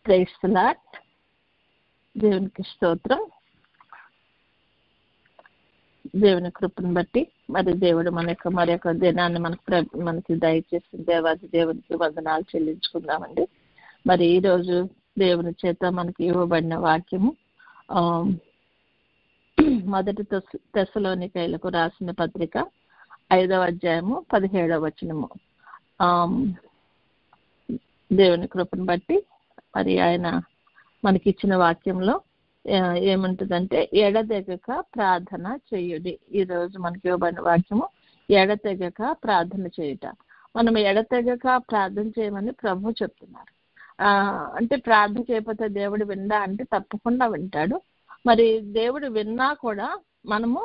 Praise the lord. దేవునికి స్తోత్రం. దేవుని కృపను బట్టి మరి దేవుడు మరొక దినాన్ని మనకి దయచేసిన దేవాది దేవునికి వందనాలు చెల్లించుకుందామండి. మరి ఈరోజు దేవుని చేత మనకి ఇవ్వబడిన వాక్యము మొదటి తెస్సలోనికైలకు రాసిన పత్రిక 5వ అధ్యాయము 17వ వచనము. దేవుని కృపను బట్టి మరి ఆయన మనకిచ్చిన వాక్యంలో ఏముంటుందంటే ఎడతెగక ప్రార్థన చేయుడి. ఈరోజు మనకి ఇవ్వబడిన వాక్యము ఎడతెగక ప్రార్థన చేయుట. మనం ఎడతెగక ప్రార్థన చేయమని ప్రభు చెప్తున్నారు. అంటే ప్రార్థన చేయకపోతే దేవుడు విందా అంటే తప్పకుండా వింటాడు. మరి దేవుడు విన్నా కూడా మనము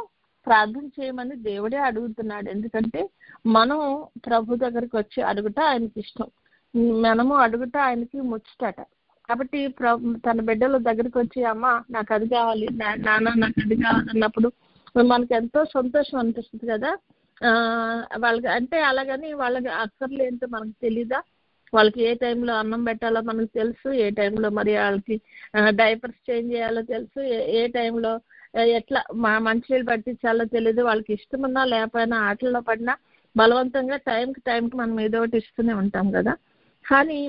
ప్రార్థన చేయమని దేవుడే అడుగుతున్నాడు. ఎందుకంటే మనం ప్రభు దగ్గరికి వచ్చి అడుగుట ఆయనకి ఇష్టం, మనము అడుగుట ఆయనకి ముచ్చటట. కాబట్టి తన బిడ్డల దగ్గరికి వచ్చి అమ్మ నాకు అది కావాలి, నాన్న నాకు అది కావాలన్నప్పుడు మనకు ఎంతో సంతోషం అనిపిస్తుంది కదా. వాళ్ళకి అంటే అలాగని వాళ్ళకి అక్కర్లు ఏంటో మనకు తెలీదా? వాళ్ళకి ఏ టైంలో అన్నం పెట్టాలో మనకు తెలుసు, ఏ టైంలో మరి వాళ్ళకి డైపర్స్ చేంజ్ చేయాలో తెలుసు, ఏ టైంలో ఎట్లా మంచినీళ్ళు పట్టించాలో తెలియదు. వాళ్ళకి ఇష్టమున్నా లేకపోయినా ఆటల్లో పడినా బలవంతంగా టైంకి మనం ఏదో ఒకటి ఇస్తూనే ఉంటాం కదా. కానీ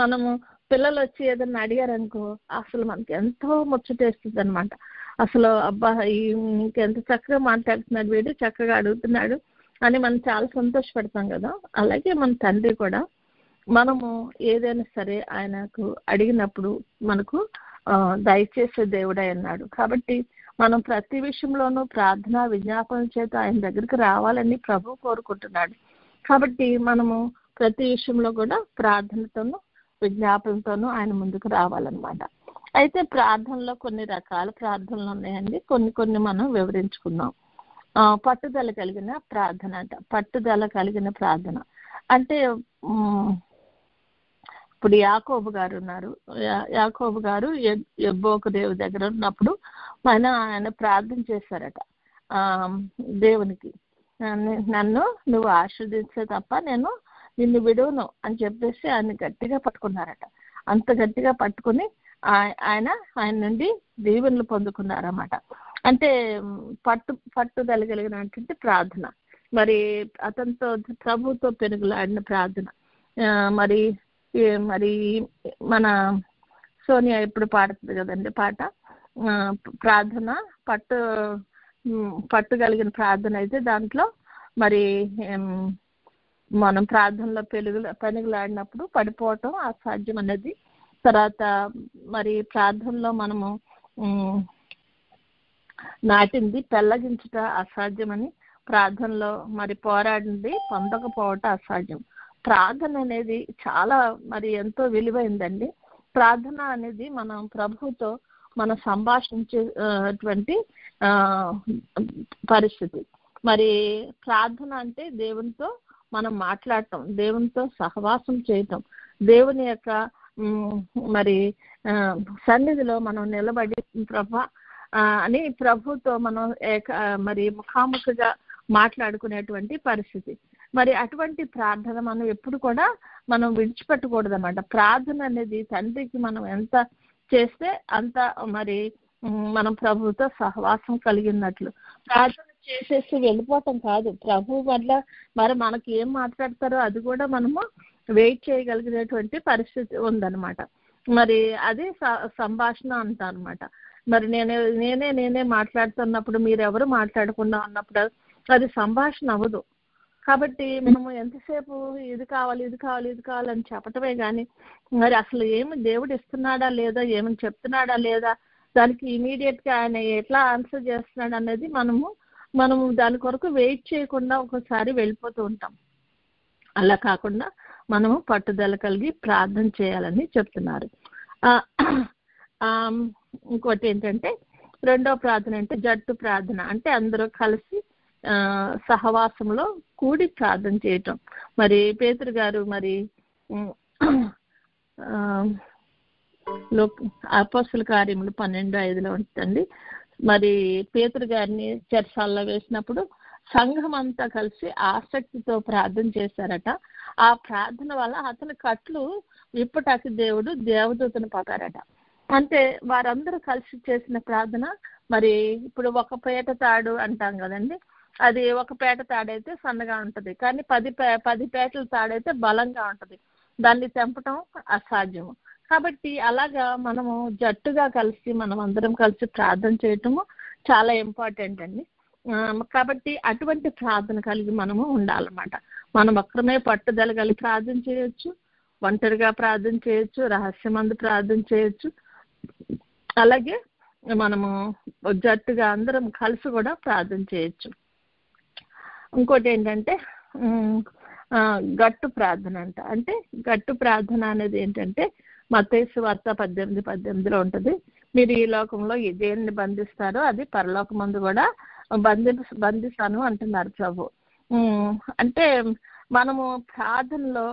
మనము పిల్లలు వచ్చి ఏదన్నా అడిగారనుకో అసలు మనకి ఎంతో ముచ్చటేస్తుంది అనమాట. అసలు అబ్బా ఇంకెంత చక్కగా మాట్లాడుతున్నాడు వీడు, చక్కగా అడుగుతున్నాడు అని మనం చాలా సంతోషపడతాం కదా. అలాగే మన తండ్రి కూడా మనము ఏదైనా సరే ఆయనకు అడిగినప్పుడు మనకు దయచేసే దేవుడే అన్నాడు. కాబట్టి మనం ప్రతి విషయంలోనూ ప్రార్థన విజ్ఞాపన చేత ఆయన దగ్గరికి రావాలని ప్రభు కోరుకుంటున్నాడు. కాబట్టి మనము ప్రతి విషయంలో కూడా ప్రార్థనతోనూ విజ్ఞాపనతోనూ ఆయన ముందుకు రావాలన్నమాట. అయితే ప్రార్థనలో కొన్ని రకాల ప్రార్థనలు ఉన్నాయండి. కొన్ని మనం వివరించుకుందాం. పట్టుదల కలిగిన ప్రార్థన అంట. పట్టుదల కలిగిన ప్రార్థన అంటే ఇప్పుడు యాకోబు గారు ఉన్నారు. యాకోబు గారు యబ్బోకు దేవుడి దగ్గర ఉన్నప్పుడు ఆయన ప్రార్థన చేశారట దేవునికి, నన్ను నువ్వు ఆశీర్వదించే తప్ప నేను నిన్ను విడువను అని చెప్పేసి ఆయన గట్టిగా పట్టుకున్నారట. అంత గట్టిగా పట్టుకుని ఆయన నుండి దీవెనలు పొందుకున్నారన్నమాట. అంటే పట్టుదల కలిగినటువంటి ప్రార్థన. మరి అతనితో ప్రభుతో పెనుగులాడిన ప్రార్థన. మరి మన సోనియా ఎప్పుడు పాడుతుంది కదండి పాట, ప్రార్థన పట్టు కలిగిన ప్రార్థన. అయితే దాంట్లో మరి మనం ప్రార్థనలో పెనుగులాడినప్పుడు పడిపోవటం అసాధ్యం అనేది. తర్వాత మరి ప్రార్థనలో మనము నాటింది పెళ్ళగించుట అసాధ్యమని, ప్రార్థనలో మరి పోరాడింది పొందకపోవటం అసాధ్యం. ప్రార్థన అనేది చాలా మరి ఎంతో విలువైందండి. ప్రార్థన అనేది మనం ప్రభువుతో మనం సంభాషించేటువంటి పరిస్థితి. మరి ప్రార్థన అంటే దేవునితో మనం మాట్లాడటం, దేవునితో సహవాసం చేయటం, దేవుని యొక్క మరి సన్నిధిలో మనం నిలబడి ప్రభా అని ప్రభుతో మనం మరి ముఖాముఖిగా మాట్లాడుకునేటువంటి పరిస్థితి. మరి అటువంటి ప్రార్థన మనం ఎప్పుడు కూడా మనం విడిచిపెట్టకూడదు అన్నమాట. ప్రార్థన అనేది తండ్రికి మనం ఎంత చేస్తే అంత మరి మనం ప్రభుతో సహవాసం కలిగినట్లు. ప్రార్థన చేసేసి వెళ్ళిపోవటం కాదు, ప్రభు వల్ల మరి మనకి ఏం మాట్లాడతారో అది కూడా మనము వెయిట్ చేయగలిగినటువంటి పరిస్థితి ఉందన్నమాట. మరి అది సంభాషణ అంటా అనమాట. మరి నేనే మాట్లాడుతున్నప్పుడు మీరెవరు మాట్లాడకుండా ఉన్నప్పుడు అది సంభాషణ అవ్వదు. కాబట్టి మనము ఎంతసేపు ఇది కావాలి ఇది కావాలి ఇది కావాలని చెప్పటమే కానీ మరి అసలు ఏమి దేవుడు ఇస్తున్నాడా లేదా, ఏమని చెప్తున్నాడా లేదా, దానికి ఇమీడియట్గా ఆయన ఎట్లా ఆన్సర్ చేస్తున్నాడు అనేది మనము దాని కొరకు వెయిట్ చేయకుండా ఒకసారి వెళ్ళిపోతూ ఉంటాం. అలా కాకుండా మనము పట్టుదల కలిగి ప్రార్థన చేయాలని చెప్తున్నారు. ఇంకోటి ఏంటంటే రెండో ప్రార్థన అంటే జట్టు ప్రార్థన. అంటే అందరూ కలిసి సహవాసంలో కూడి ప్రార్థన చేయటం. మరి పేతురు గారు మరి అపోస్తల కార్యములు 12:5 ఉంటుందండి. మరి పేతురు గారిని చెరసాలలో వేసినప్పుడు సంఘం అంతా కలిసి ఆసక్తితో ప్రార్థన చేశారట. ఆ ప్రార్థన వల్ల అతని కట్లు విప్పటాకి దేవుడు దేవదూతను పంపారట. అంటే వారందరూ కలిసి చేసిన ప్రార్థన. మరి ఇప్పుడు ఒక పేట తాడు అంటాం కదండి, అది ఒక పేట తాడైతే సన్నగా ఉంటుంది, కానీ 10 పేటల తాడైతే బలంగా ఉంటుంది. దాన్ని తెంపటం అసాధ్యము. కాబట్టి అలాగా మనము జట్టుగా కలిసి మనం అందరం కలిసి ప్రార్థన చేయటము చాలా ఇంపార్టెంట్ అండి. కాబట్టి అటువంటి ప్రార్థన కలిగి మనము ఉండాలన్నమాట. మనం ఒక్కరమే పట్టుదల కలిగి ప్రార్థన చేయొచ్చు, ఒంటరిగా ప్రార్థన చేయొచ్చు, రహస్యమందు ప్రార్థన చేయొచ్చు, అలాగే మనము జట్టుగా అందరం కలిసి కూడా ప్రార్థన చేయొచ్చు. ఇంకోటి ఏంటంటే గట్టు ప్రార్థన అంట. అంటే గట్టు ప్రార్థన అనేది ఏంటంటే మత్తయి సువార్త 18:18 ఉంటుంది. మీరు ఈ లోకంలో దేన్ని బంధిస్తారో అది పరలోకమందు కూడా బంధిస్తాను అంటున్నారు ప్రభు. అంటే మనము ప్రార్థనలో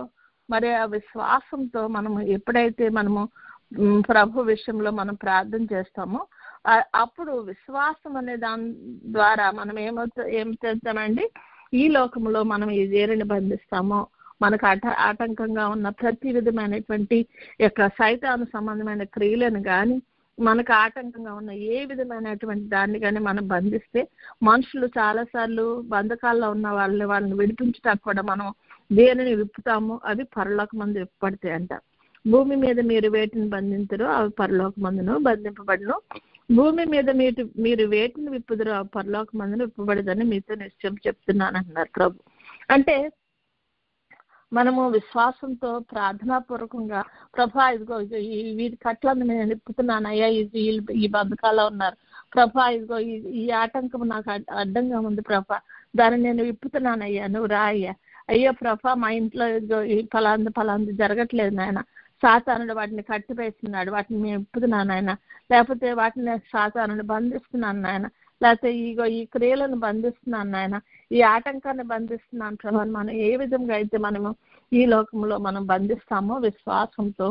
మరి ఆ విశ్వాసంతో మనము ఎప్పుడైతే మనము ప్రభు విషయంలో మనం ప్రార్థన చేస్తామో అప్పుడు విశ్వాసం అనే దాని ద్వారా మనం ఏం చేస్తామండి, ఈ లోకంలో మనం ఈ దేనిని బంధిస్తామో మనకు ఆటంకంగా ఉన్న ప్రతి విధమైనటువంటి యొక్క సైతాను సంబంధమైన క్రియలను కానీ మనకు ఆటంకంగా ఉన్న ఏ విధమైనటువంటి దాన్ని కానీ మనం బంధిస్తే మనుషులు చాలాసార్లు బంధకాల్లో ఉన్న వాళ్ళని విడిపించడానికి కూడా మనం దేనిని విప్పుతామో అవి పరలోకమందు విప్పబడతాయి అంట. భూమి మీద మీరు వేటిని బంధించరో అవి పరలోకమందును బంధింపబడును, భూమి మీద మీరు వేటిని విప్పుదరో అవి పరలోకమందును విప్పబడదని మీతో నిశ్చయం చెప్తున్నాను అంటున్నారు ప్రభు. అంటే మనము విశ్వాసంతో ప్రార్థనాపూర్వకంగా ప్రభా ఇదిగో వీరి కట్లను నేను నిప్పుతున్నాను అయ్యా, ఈ బంధకాల్లో ఉన్నారు ప్రభా, ఇదిగో ఈ ఆటంకం నాకు అడ్డంగా ఉంది ప్రభా, దాన్ని నేను విప్పుతున్నాను అయ్యా, నువ్వు రా అయ్యా. అయ్యో ప్రభా మా ఇంట్లో ఇదిగో ఈ ఫలాంది జరగట్లేదు నాయన, సాతానుడు వాటిని కట్టివేస్తున్నాడు, వాటిని మేము విప్పుతున్నాను నాయన, లేకపోతే వాటిని సాతానుడు బంధిస్తున్నాను నాయన, లేకపోతే ఈ క్రియలను బంధిస్తున్నాను నాయన, ఈ ఆటంకాన్ని బంధిస్తున్నాను ప్రభా. మనం ఏ విధంగా అయితే మనము ఈ లోకంలో మనం బంధిస్తామో విశ్వాసంతో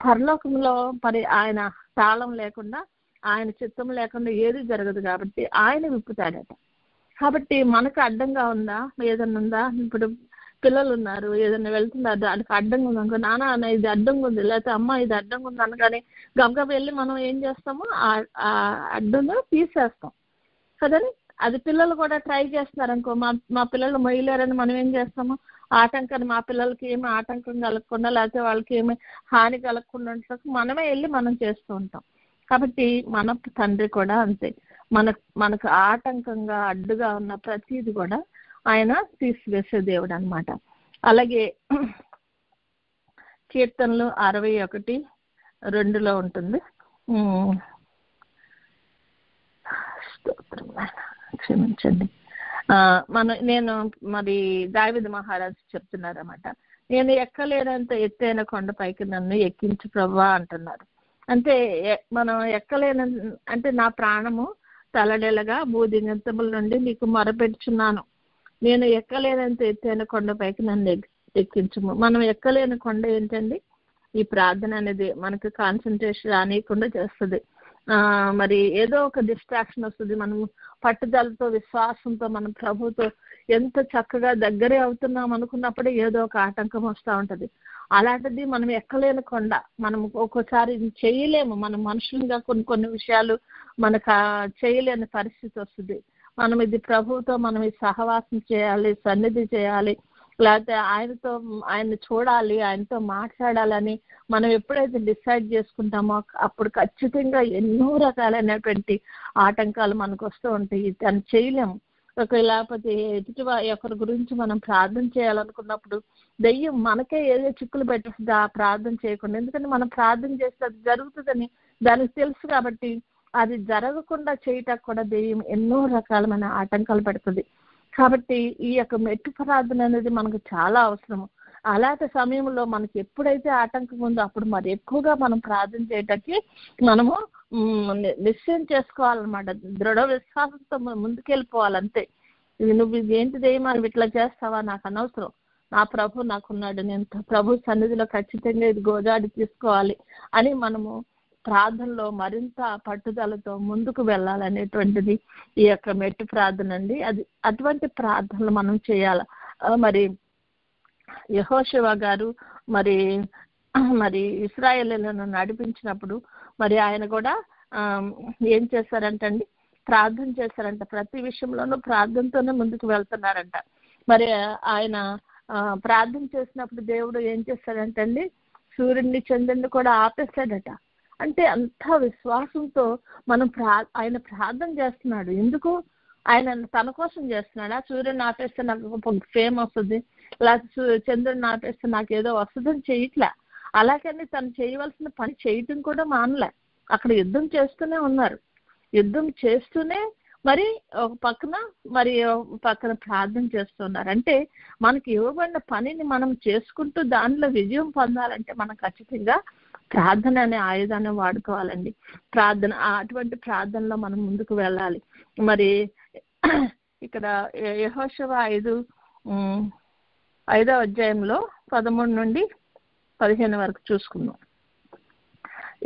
పరలోకంలో మరి ఆయన తాళం లేకుండా ఆయన చిత్తం లేకుండా ఏది జరగదు కాబట్టి ఆయన విప్పుతాడట. కాబట్టి మనకు అడ్డంగా ఉందా, ఏదన్నా ఉందా, ఇప్పుడు పిల్లలు ఉన్నారు ఏదైనా వెళ్తున్నారు దానికి అడ్డంగా ఉంది అనుకో, నాన్న ఇది అడ్డంగా ఉంది, లేకపోతే అమ్మ ఇది అడ్డంగా ఉంది అనగానే గబగబ వెళ్ళి మనం ఏం చేస్తాము ఆ అడ్డంగా తీసేస్తాం కదండి. అది పిల్లలు కూడా ట్రై చేస్తున్నారు అనుకో, మా పిల్లలు మొయ్యలేరని మనం ఏం చేస్తాము, ఆటంకాన్ని మా పిల్లలకి ఏమి ఆటంకం కలగకుండా లేకపోతే వాళ్ళకి ఏమి హాని కలగకుండా మనమే వెళ్ళి మనం చేస్తూ ఉంటాం. కాబట్టి మన తండ్రి కూడా అంతే, మనకు ఆటంకంగా అడ్డుగా ఉన్న ప్రతిది కూడా ఆయన తీసివేసే దేవుడు అనమాట. అలాగే కీర్తనలు 61:2 ఉంటుంది. క్షమించండి, నేను మరి దావీదు మహారాజు చెప్తున్నారన్నమాట, నేను ఎక్కలేనంత ఎత్తైన కొండపైకి నన్ను ఎక్కించు ప్రభువా అంటున్నారు. అంటే మనం ఎక్కలేన అంటే నా ప్రాణము తలడెలగా భూదిగంతముల నుండి నీకు మొరపెట్టుచున్నాను, నేను ఎక్కలేనంత ఎత్తైన కొండపైకి నన్ను ఎక్కించము. మనం ఎక్కలేని కొండ ఏంటండి, ఈ ప్రార్థన అనేది మనకు కాన్సన్ట్రేషన్ రానియకుండా చేస్తుంది. మరి ఏదో ఒక డిస్ట్రాక్షన్ వస్తుంది. మనం పట్టుదలతో విశ్వాసంతో మనం ప్రభుతో ఎంత చక్కగా దగ్గరే అవుతున్నాం అనుకున్నప్పుడే ఏదో ఒక ఆటంకం వస్తూ ఉంటుంది. అలాంటిది మనం ఎక్కలేని కొండ, మనం ఒక్కోసారి చేయలేము, మనం మనుషులుగా కొన్ని విషయాలు మనకు చేయలేని పరిస్థితి వస్తుంది. మనం ఇది ప్రభువుతో మనం ఈ సహవాసం చేయాలి, సన్నిధి చేయాలి, లేకపోతే ఆయన్ని చూడాలి, ఆయనతో మాట్లాడాలని మనం ఎప్పుడైతే డిసైడ్ చేసుకుంటామో అప్పుడు ఖచ్చితంగా ఎన్నో రకాలైనటువంటి ఆటంకాలు మనకు వస్తూ ఉంటాయి. దాన్ని చేయలేము. లేకపోతే ఎదుటి ఒకరి గురించి మనం ప్రార్థన చేయాలనుకున్నప్పుడు దెయ్యం మనకే ఏదో చిక్కులు పెట్టేస్తుంది ఆ ప్రార్థన చేయకుండా. ఎందుకంటే మనం ప్రార్థన చేస్తే అది జరుగుతుందని దానికి తెలుసు కాబట్టి అది జరగకుండా చేయటానికి కూడా దెయ్యం ఎన్నో రకాలమైన ఆటంకాలు పెడుతుంది. కాబట్టి ఈ యొక్క మెట్టు ప్రార్థన అనేది మనకు చాలా అవసరము. అలాంటి సమయంలో మనకి ఎప్పుడైతే ఆటంకం ఉందో అప్పుడు మరి ఎక్కువగా మనం ప్రార్థన చేయటానికి మనము నిశ్చయం చేసుకోవాలన్నమాట. దృఢ విశ్వాసంతో ముందుకెళ్ళిపోవాలంతే. నువ్వు ఏంటి దెయ్యం అని ఇట్లా చేస్తావా, నాకు అనవసరం, నా ప్రభు నాకున్నాడు, నేను ప్రభు సన్నిధిలో ఖచ్చితంగా ఇది గోదాడి తీసుకోవాలి అని మనము ప్రార్థనలో మరింత పట్టుదలతో ముందుకు వెళ్ళాలనేటువంటిది ఈ యొక్క మెట్టు ప్రార్థన అండి. అది అటువంటి ప్రార్థనలు మనం చేయాలి. మరి యెహోషువ గారు మరి ఇశ్రాయేలీయులను నడిపించినప్పుడు మరి ఆయన కూడా ఏం చేశారంటండి, ప్రార్థన చేశారంట. ప్రతి విషయంలోనూ ప్రార్థనతోనే ముందుకు వెళ్తున్నారంట. మరి ఆయన ప్రార్థన చేసినప్పుడు దేవుడు ఏం చేశాడంటండి, సూర్యుడిని చంద్రుడిని కూడా ఆపేస్తాడట. అంటే అంత విశ్వాసంతో మనం ఆయన ప్రార్థన చేస్తున్నాడు. ఎందుకు? ఆయన తన కోసం చేస్తున్నాడా? సూర్యుడిని ఆపేస్తే నాకు ఫేమ్ వస్తుంది, లేకపోతే చంద్రుడిని ఆపేస్తే నాకు ఏదో వస్తుందని చేయట్లే. అలాగని తను చేయవలసిన పని చేయటం కూడా మానలే. అక్కడ యుద్ధం చేస్తూనే ఉన్నారు. యుద్ధం చేస్తూనే మరి ఒక పక్కన ప్రార్థన చేస్తున్నారు. అంటే మనకి ఇవ్వబడిన పనిని మనం చేసుకుంటూ దానిలో విజయం పొందాలంటే మనం ఖచ్చితంగా ప్రార్థన అనే ఆయుధాన్ని వాడుకోవాలండి. అటువంటి ప్రార్థనలో మనం ముందుకు వెళ్ళాలి. మరి ఇక్కడ యెహోషువ 5వ అధ్యాయంలో 13 నుండి 15 వరకు చూసుకుందాం.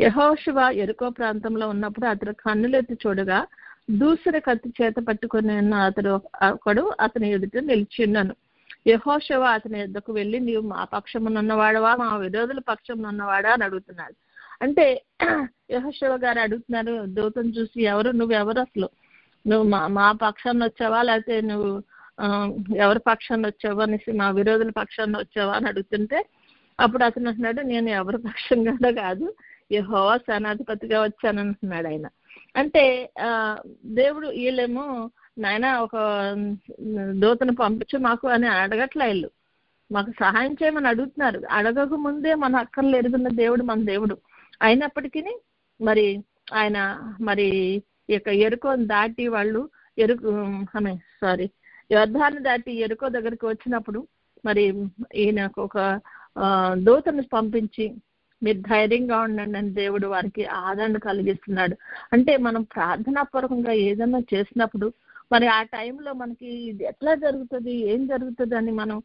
యెహోషువ యెరికో ప్రాంతంలో ఉన్నప్పుడు అతడు కన్నులెత్తి చూడగా దూసర కత్తి చేత పట్టుకుని ఉన్న ఒకడు అతని ఎదుట నిలిచిన్నాను. యెహోషువ అతని ఎద్దకు వెళ్ళి, నీవు మా పక్షమునున్నవాడవా మా విరోధుల పక్షమునున్నవాడా అని అడుగుతున్నాడు. అంటే యెహోషువ గారు అడుగుతున్నారు దూతను చూసి, నువ్వెవరు అసలు? నువ్వు మా పక్షాన్ని వచ్చావా, లేకపోతే నువ్వు ఎవరి పక్షాన్ని వచ్చావా అనేసి, మా విరోధుల పక్షాన్ని వచ్చావా అని అడుగుతుంటే అప్పుడు అతను అంటున్నాడు, నేను ఎవరి పక్షంగా కాదు, యెహోవా సేనాధిపతిగా వచ్చానంటున్నాడు ఆయన. అంటే దేవుడు వీళ్ళేమో నాయన ఒక దూతను పంపించు మాకు అని అడగట్లే, వీళ్ళు మాకు సహాయం చేయమని అడుగుతున్నారు. అడగక ముందే మన అక్కర్లు ఎరుగున్న దేవుడు మన దేవుడు. అయినప్పటికీ మరి ఆయన ఇక ఎరుకోని దాటి వాళ్ళు యోర్దాను దాటి ఎరుకో దగ్గరికి వచ్చినప్పుడు మరి ఈయనకు ఒక దూతను పంపించి మీరు ధైర్యంగా ఉండండి అని దేవుడు వారికి ఆదరణ కలిగిస్తున్నాడు. అంటే మనం ప్రార్థనాపూర్వకంగా ఏదైనా చేసినప్పుడు మరి ఆ టైంలో మనకి ఇది ఎట్లా జరుగుతుంది, ఏం జరుగుతుంది అని మనం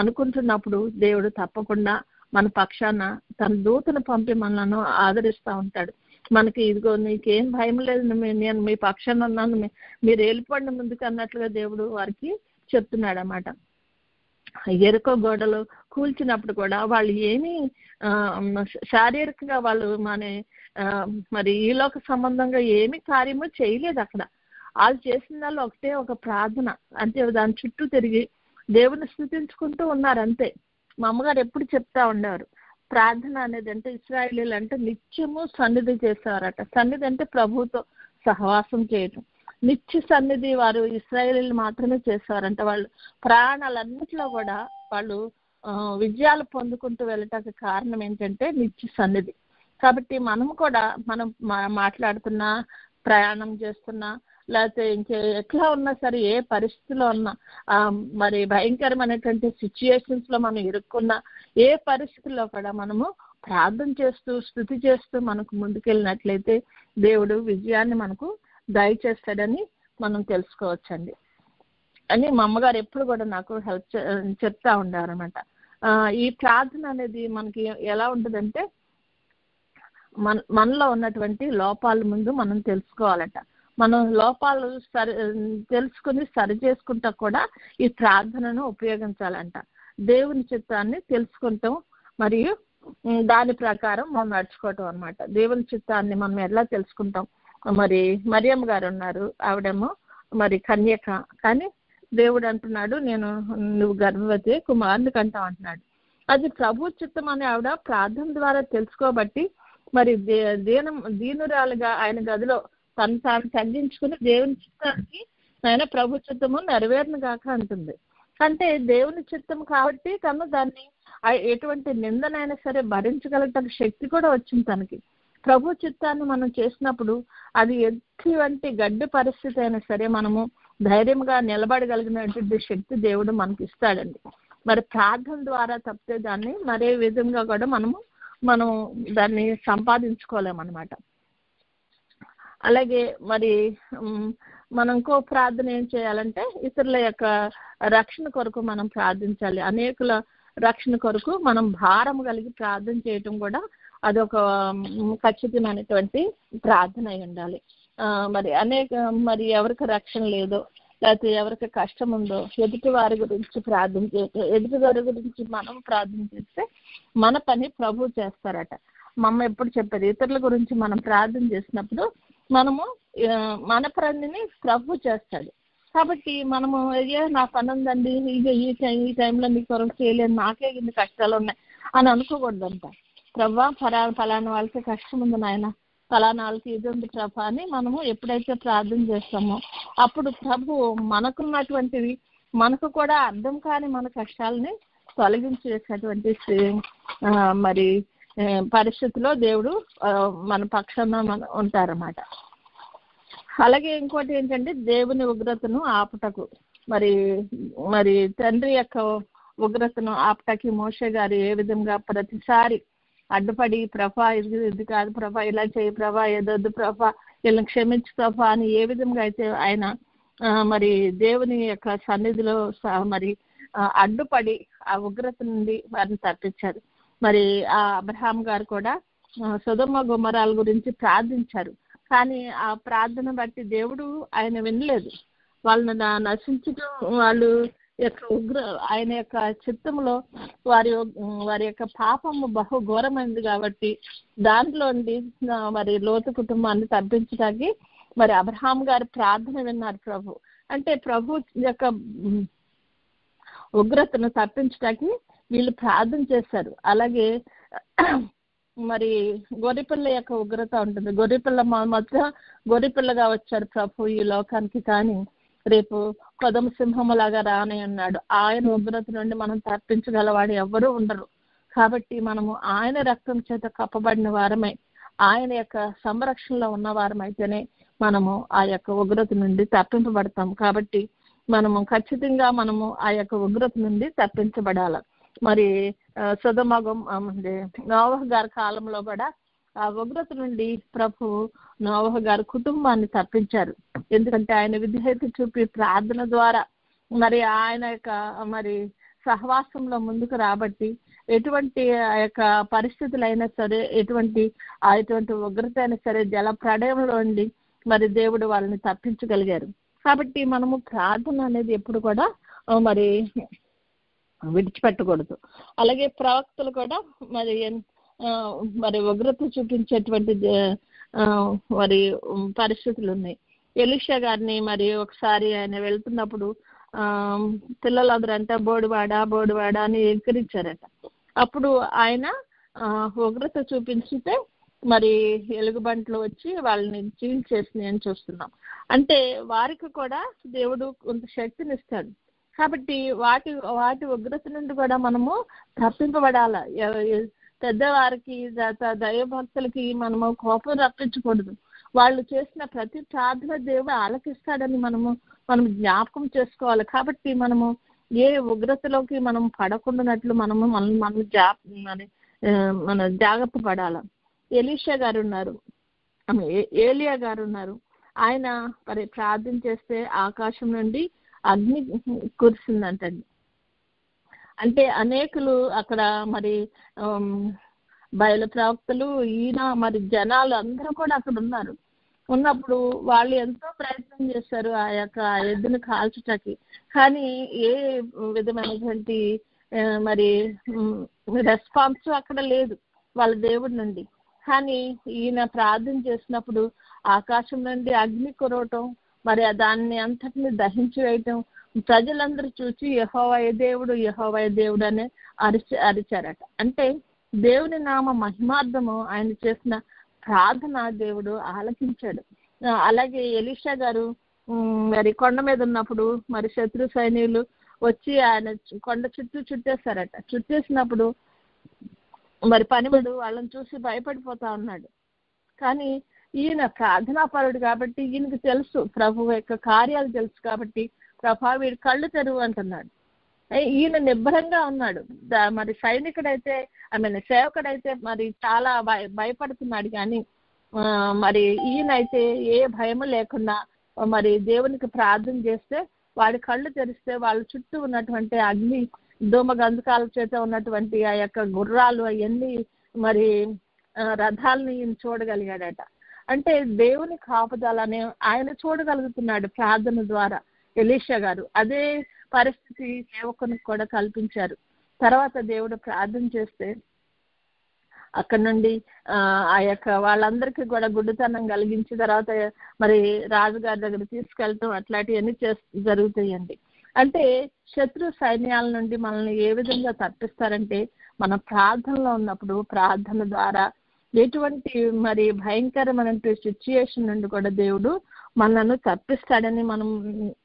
అనుకుంటున్నప్పుడు దేవుడు తప్పకుండా మన పక్షాన తన దూతను పంపి మనలను ఆదరిస్తూ ఉంటాడు. మనకి ఇదిగో నీకేం భయం లేదు, నేను మీ పక్షాన ఉన్నాను, మీరు వెళ్ళిపోండి ముందుకు అన్నట్లుగా దేవుడు వారికి చెప్తున్నాడు అన్నమాట. ఎరుకో గోడలు కూల్చినప్పుడు కూడా వాళ్ళు ఏమీ శారీరకంగా వాళ్ళు మరి ఈలోక సంబంధంగా ఏమి కార్యము చేయలేదు. అక్కడ వాళ్ళు చేసిన వాళ్ళు ఒకటే ఒక ప్రార్థన, అంతే. దాని చుట్టూ తిరిగి దేవుని స్తుతించుకుంటూ ఉన్నారు అంతే. మా అమ్మగారు ఎప్పుడు చెప్తా ఉండేవారు, ప్రార్థన అనేది అంటే ఇశ్రాయేలీయులు అంటే నిత్యము సన్నిధి చేసేవారట. సన్నిధి అంటే ప్రభువుతో సహవాసం చేయటం. నిత్య సన్నిధి వారు ఇశ్రాయేలీయులు మాత్రమే చేసేవారంట. వాళ్ళు ప్రాణాలన్నింటిలో కూడా వాళ్ళు విజయాలు పొందుకుంటూ వెళ్ళటానికి కారణం ఏంటంటే నిత్య సన్నిధి. కాబట్టి మనం కూడా మాట్లాడుతున్నా, ప్రయాణం చేస్తున్నా, లేకపోతే ఇంకే ఎట్లా ఉన్నా సరే, ఏ పరిస్థితిలో ఉన్నా, మరి భయంకరమైనటువంటి సిచ్యుయేషన్స్ లో మనం ఇరుక్కున్నా, ఏ పరిస్థితుల్లో కూడా మనము ప్రార్థన చేస్తూ స్తుతి చేస్తూ మనకు ముందుకెళ్ళినట్లయితే దేవుడు విజయాన్ని మనకు దయచేస్తాడని మనం తెలుసుకోవచ్చండి అని మా అమ్మగారు ఎప్పుడు కూడా నాకు చెప్తా ఉండారు అనమాట. ఈ ప్రార్థన అనేది మనకి ఎలా ఉంటుందంటే మనలో ఉన్నటువంటి లోపాల ముందు మనం తెలుసుకోవాలట. మనం లోపాలు తెలుసుకుని సరి చేసుకుంటా కూడా ఈ ప్రార్థనను ఉపయోగించాలంట. దేవుని చిత్తాన్ని తెలుసుకుంటాం మరియు దాని ప్రకారం మనం నడుచుకోవటం అనమాట. దేవుని చిత్తాన్ని మనం ఎలా తెలుసుకుంటాం? మరి మరియమ్మ గారు ఉన్నారు, ఆవిడేమో మరి కన్యక, కానీ దేవుడు అంటున్నాడు నువ్వు గర్భవతి కుమారుని కంటావు అంటున్నాడు. అది ప్రభు చిత్తం అని ఆవిడ ప్రార్థన ద్వారా తెలుసుకోబట్టి మరి దీనురాలుగా ఆయన గదిలో తను తాను తగ్గించుకుని దేవుని చిత్తానికి ఆయన ప్రభు చిత్తము నెరవేరును గాక అంటుంది. అంటే దేవుని చిత్తం కాబట్టి తను దాన్ని ఎటువంటి నిందనైనా సరే భరించగలగటం శక్తి కూడా వచ్చింది తనకి. ప్రభు చిత్తాన్ని మనం చేసినప్పుడు అది ఎటువంటి గడ్డి పరిస్థితి అయినా సరే మనము ధైర్యంగా నిలబడగలిగినటువంటి శక్తి దేవుడు మనకి ఇస్తాడండి. మరి ప్రార్థన ద్వారా తప్పితే దాన్ని మరే విధంగా కూడా మనం దాన్ని సంపాదించుకోలేమన్నమాట. అలాగే మరి మనం ఇంకో ప్రార్థన ఏం చేయాలంటే ఇతరుల యొక్క రక్షణ కొరకు మనం ప్రార్థించాలి. అనేకుల రక్షణ కొరకు మనం భారం కలిగి ప్రార్థన చేయటం కూడా అదొక ఖచ్చితమైనటువంటి ప్రార్థన అయి ఉండాలి. మరి ఎవరికి రక్షణ లేదో, లేకపోతే ఎవరికి కష్టం ఉందో ఎదుటి వారి గురించి ప్రార్థన చేస్తే, ఎదుటి వారి గురించి మనం ప్రార్థన చేస్తే మన పని ప్రభు చేస్తారట. మమ్మ ఎప్పుడు చెప్పారు, ఇతరుల గురించి మనం ప్రార్థన చేసినప్పుడు మనము మన పనిని ప్రభు చేస్తాడు. కాబట్టి మనము అయ్యే నా పని ఉందండి, ఈ టైంలో మీ కొరకు చేయలేదు, నాకే ఇన్ని కష్టాలు ఉన్నాయి అని అనుకోకూడదంట. ప్రభా ఫలానా వాళ్ళకి కష్టం ఉంది నాయన, ఫలానా వాళ్ళకి ఇది ఉంది ప్రభా అని మనము ఎప్పుడైతే ప్రార్థన చేస్తామో అప్పుడు ప్రభు మనకున్నటువంటివి, మనకు కూడా అర్థం కాని మన కష్టాలని తొలగించేటటువంటి మరి పరిస్థితిలో దేవుడు మన పక్షాన ఉంటారన్నమాట. అలాగే ఇంకోటి ఏంటంటే దేవుని ఉగ్రతను ఆపుటకు, మరి తండ్రి యొక్క ఉగ్రతను ఆపుటకి మోషే గారు ఏ విధంగా ప్రతిసారి అడ్డుపడి ప్రభా ఇది కాదు ప్రభా, ఇలా చేయి ప్రభా, ఏదొద్దు ప్రభా, వీళ్ళని క్షమించు ప్రభా అని ఏ విధంగా అయితే ఆయన మరి దేవుని యొక్క సన్నిధిలో మరి అడ్డుపడి ఆ ఉగ్రత నుండి వారిని తప్పించారు. మరి ఆ అబ్రహాం గారు కూడా సొదొమ గొమొర్రాల గురించి ప్రార్థించారు. కానీ ఆ ప్రార్థన బట్టి దేవుడు ఆయన వినలేదు. వాళ్ళని నశించడం, వాళ్ళు యొక్క ఆయన యొక్క చిత్తంలో వారి యొక్క పాపము బహు ఘోరమైంది కాబట్టి దాంట్లోండి మరి లోతు కుటుంబాన్ని తప్పించడానికి మరి అబ్రహాం గారి ప్రార్థన విన్నారు ప్రభు. అంటే ప్రభు యొక్క ఉగ్రతను తప్పించడానికి వీళ్ళు ప్రార్థన చేశారు. అలాగే మరి గొర్రెపిల్ల యొక్క ఉగ్రత ఉంటుంది. గొర్రెపిల్ల మొదట గొర్రెపిల్లగా వచ్చాడు ప్రభు ఈ లోకానికి, కానీ రేపు కొదమ సింహములాగా రానే ఉన్నాడు. ఆయన ఉగ్రత నుండి మనం తప్పించగలవాడు ఎవరూ ఉండరు. కాబట్టి మనము ఆయన రక్తం చేత కప్పబడిన వారమై, ఆయన యొక్క సంరక్షణలో ఉన్న వారమైతేనే మనము ఆ యొక్క ఉగ్రత నుండి తప్పింపబడతాం. కాబట్టి మనము ఖచ్చితంగా మనము ఆ యొక్క ఉగ్రత నుండి తప్పించబడాలి. మరి సొదొమ నోవహు గారి కాలంలో కూడా ఆ ఉగ్రత నుండి ప్రభు నోవహు గారి కుటుంబాన్ని తప్పించారు. ఎందుకంటే ఆయన విధేయత చూపి ప్రార్థన ద్వారా మరి ఆయన యొక్క మరి సహవాసంలో ముందుకు రాబట్టి ఎటువంటి ఆ యొక్క పరిస్థితులైనా సరే, ఎటువంటి ఉగ్రత అయినా సరే జల ప్రళయంలో ఉండి మరి దేవుడు వాళ్ళని తప్పించగలిగారు. కాబట్టి మనము ప్రార్థన అనేది ఎప్పుడు కూడా మరి విడిచిపెట్టకూడదు. అలాగే ప్రవక్తలు కూడా మరి ఉగ్రత చూపించేటువంటి మరి పరిస్థితులు ఉన్నాయి. ఎలీషా గారిని మరి ఒకసారి ఆయన వెళ్తున్నప్పుడు పిల్లలందరంతా బోడివాడ అని ఎక్కిరించారట. అప్పుడు ఆయన ఉగ్రత చూపించితే మరి ఎలుగుబంట్లు వచ్చి వాళ్ళని చీల్చేసినాయి అని చూస్తున్నాం. అంటే వారికి కూడా దేవుడు కొంత శక్తిని ఇస్తాడు. కాబట్టి వాటి ఉగ్రత నుండి కూడా మనము తప్పింపబడాల. పెద్దవారికి దైవభక్తులకి మనము కోపం రప్పించకూడదు. వాళ్ళు చేసిన ప్రతి ప్రార్థన దేవుడు ఆలకిస్తాడని మనం జ్ఞాపకం చేసుకోవాలి. కాబట్టి మనము ఏ ఉగ్రతలోకి మనం పడకుండానట్లు మన జాగ్రత్త పడాలి. ఎలీషా గారు ఉన్నారు, ఏలియా గారు ఉన్నారు. ఆయన మరి ప్రార్థన చేస్తే ఆకాశం నుండి అగ్ని కురిసిందంటండి. అంటే అనేకులు అక్కడ మరి బయలు ప్రవక్తలు ఈయన మరి జనాలు అందరూ కూడా అక్కడ ఉన్నప్పుడు వాళ్ళు ఎంతో ప్రయత్నం చేశారు ఆ యొక్క ఎద్దును కాల్చటానికి. కానీ ఏ విధమైనటువంటి మరి రెస్పాన్స్ అక్కడ లేదు వాళ్ళ దేవుడి నుండి. కానీ ఈయన ప్రార్థన చేసినప్పుడు ఆకాశం నుండి అగ్ని కురవటం, మరి దాన్ని అంతటిని దహించి వేయటం, ప్రజలందరూ చూసి యెహోవా దేవుడు అని అరిచారట. అంటే దేవుని నామ మహిమార్థము ఆయన చేసిన ప్రార్థన దేవుడు ఆలకించాడు. అలాగే ఎలీషా గారు మరి కొండ మీద ఉన్నప్పుడు మరి శత్రు సైన్యులు వచ్చి ఆయన కొండ చుట్టేశారట. చుట్టేసినప్పుడు మరి పనివాడు వాళ్ళని చూసి భయపడిపోతా ఉన్నాడు. కానీ ఈయన ప్రార్థనాపరుడు కాబట్టి ఈయనకి తెలుసు, ప్రభు యొక్క కార్యాలు తెలుసు కాబట్టి ప్రభా వీడి కళ్ళు తెరువు అంటున్నాడు. ఈయన నిబ్బరంగా ఉన్నాడు. మరి సైనికుడైతే సేవకుడైతే మరి చాలా భయపడుతున్నాడు. కానీ మరి ఈయనైతే ఏ భయము లేకుండా మరి దేవునికి ప్రార్థన చేస్తే వాడి కళ్ళు తెరిస్తే వాళ్ళ చుట్టూ ఉన్నటువంటి అగ్ని ధూమ గంధకాల చేత ఉన్నటువంటి ఆ యొక్క గుర్రాలు అవన్నీ మరి రథాలని ఈయన చూడగలిగాడట. అంటే దేవుని కాపుదలని ఆయన చూడగలుగుతున్నాడు ప్రార్థన ద్వారా. ఎలీషా గారు అదే పరిస్థితి సేవకునికి కూడా కల్పించారు. తర్వాత దేవుడు ప్రార్థన చేస్తే అక్కడ నుండి ఆ యొక్క వాళ్ళందరికీ కూడా గుడ్డితనం కలిగించిన తర్వాత మరి రాజుగారి దగ్గర తీసుకెళ్ళటం అట్లాంటివన్నీ జరుగుతాయండి. అంటే శత్రు సైన్యాల నుండి మనల్ని ఏ విధంగా తప్పిస్తారంటే మన ప్రార్థనలో ఉన్నప్పుడు ప్రార్థన ద్వారా ఎటువంటి మరి భయంకరమైన సిచ్యుయేషన్ నుండి కూడా దేవుడు మనల్ని తప్పిస్తాడని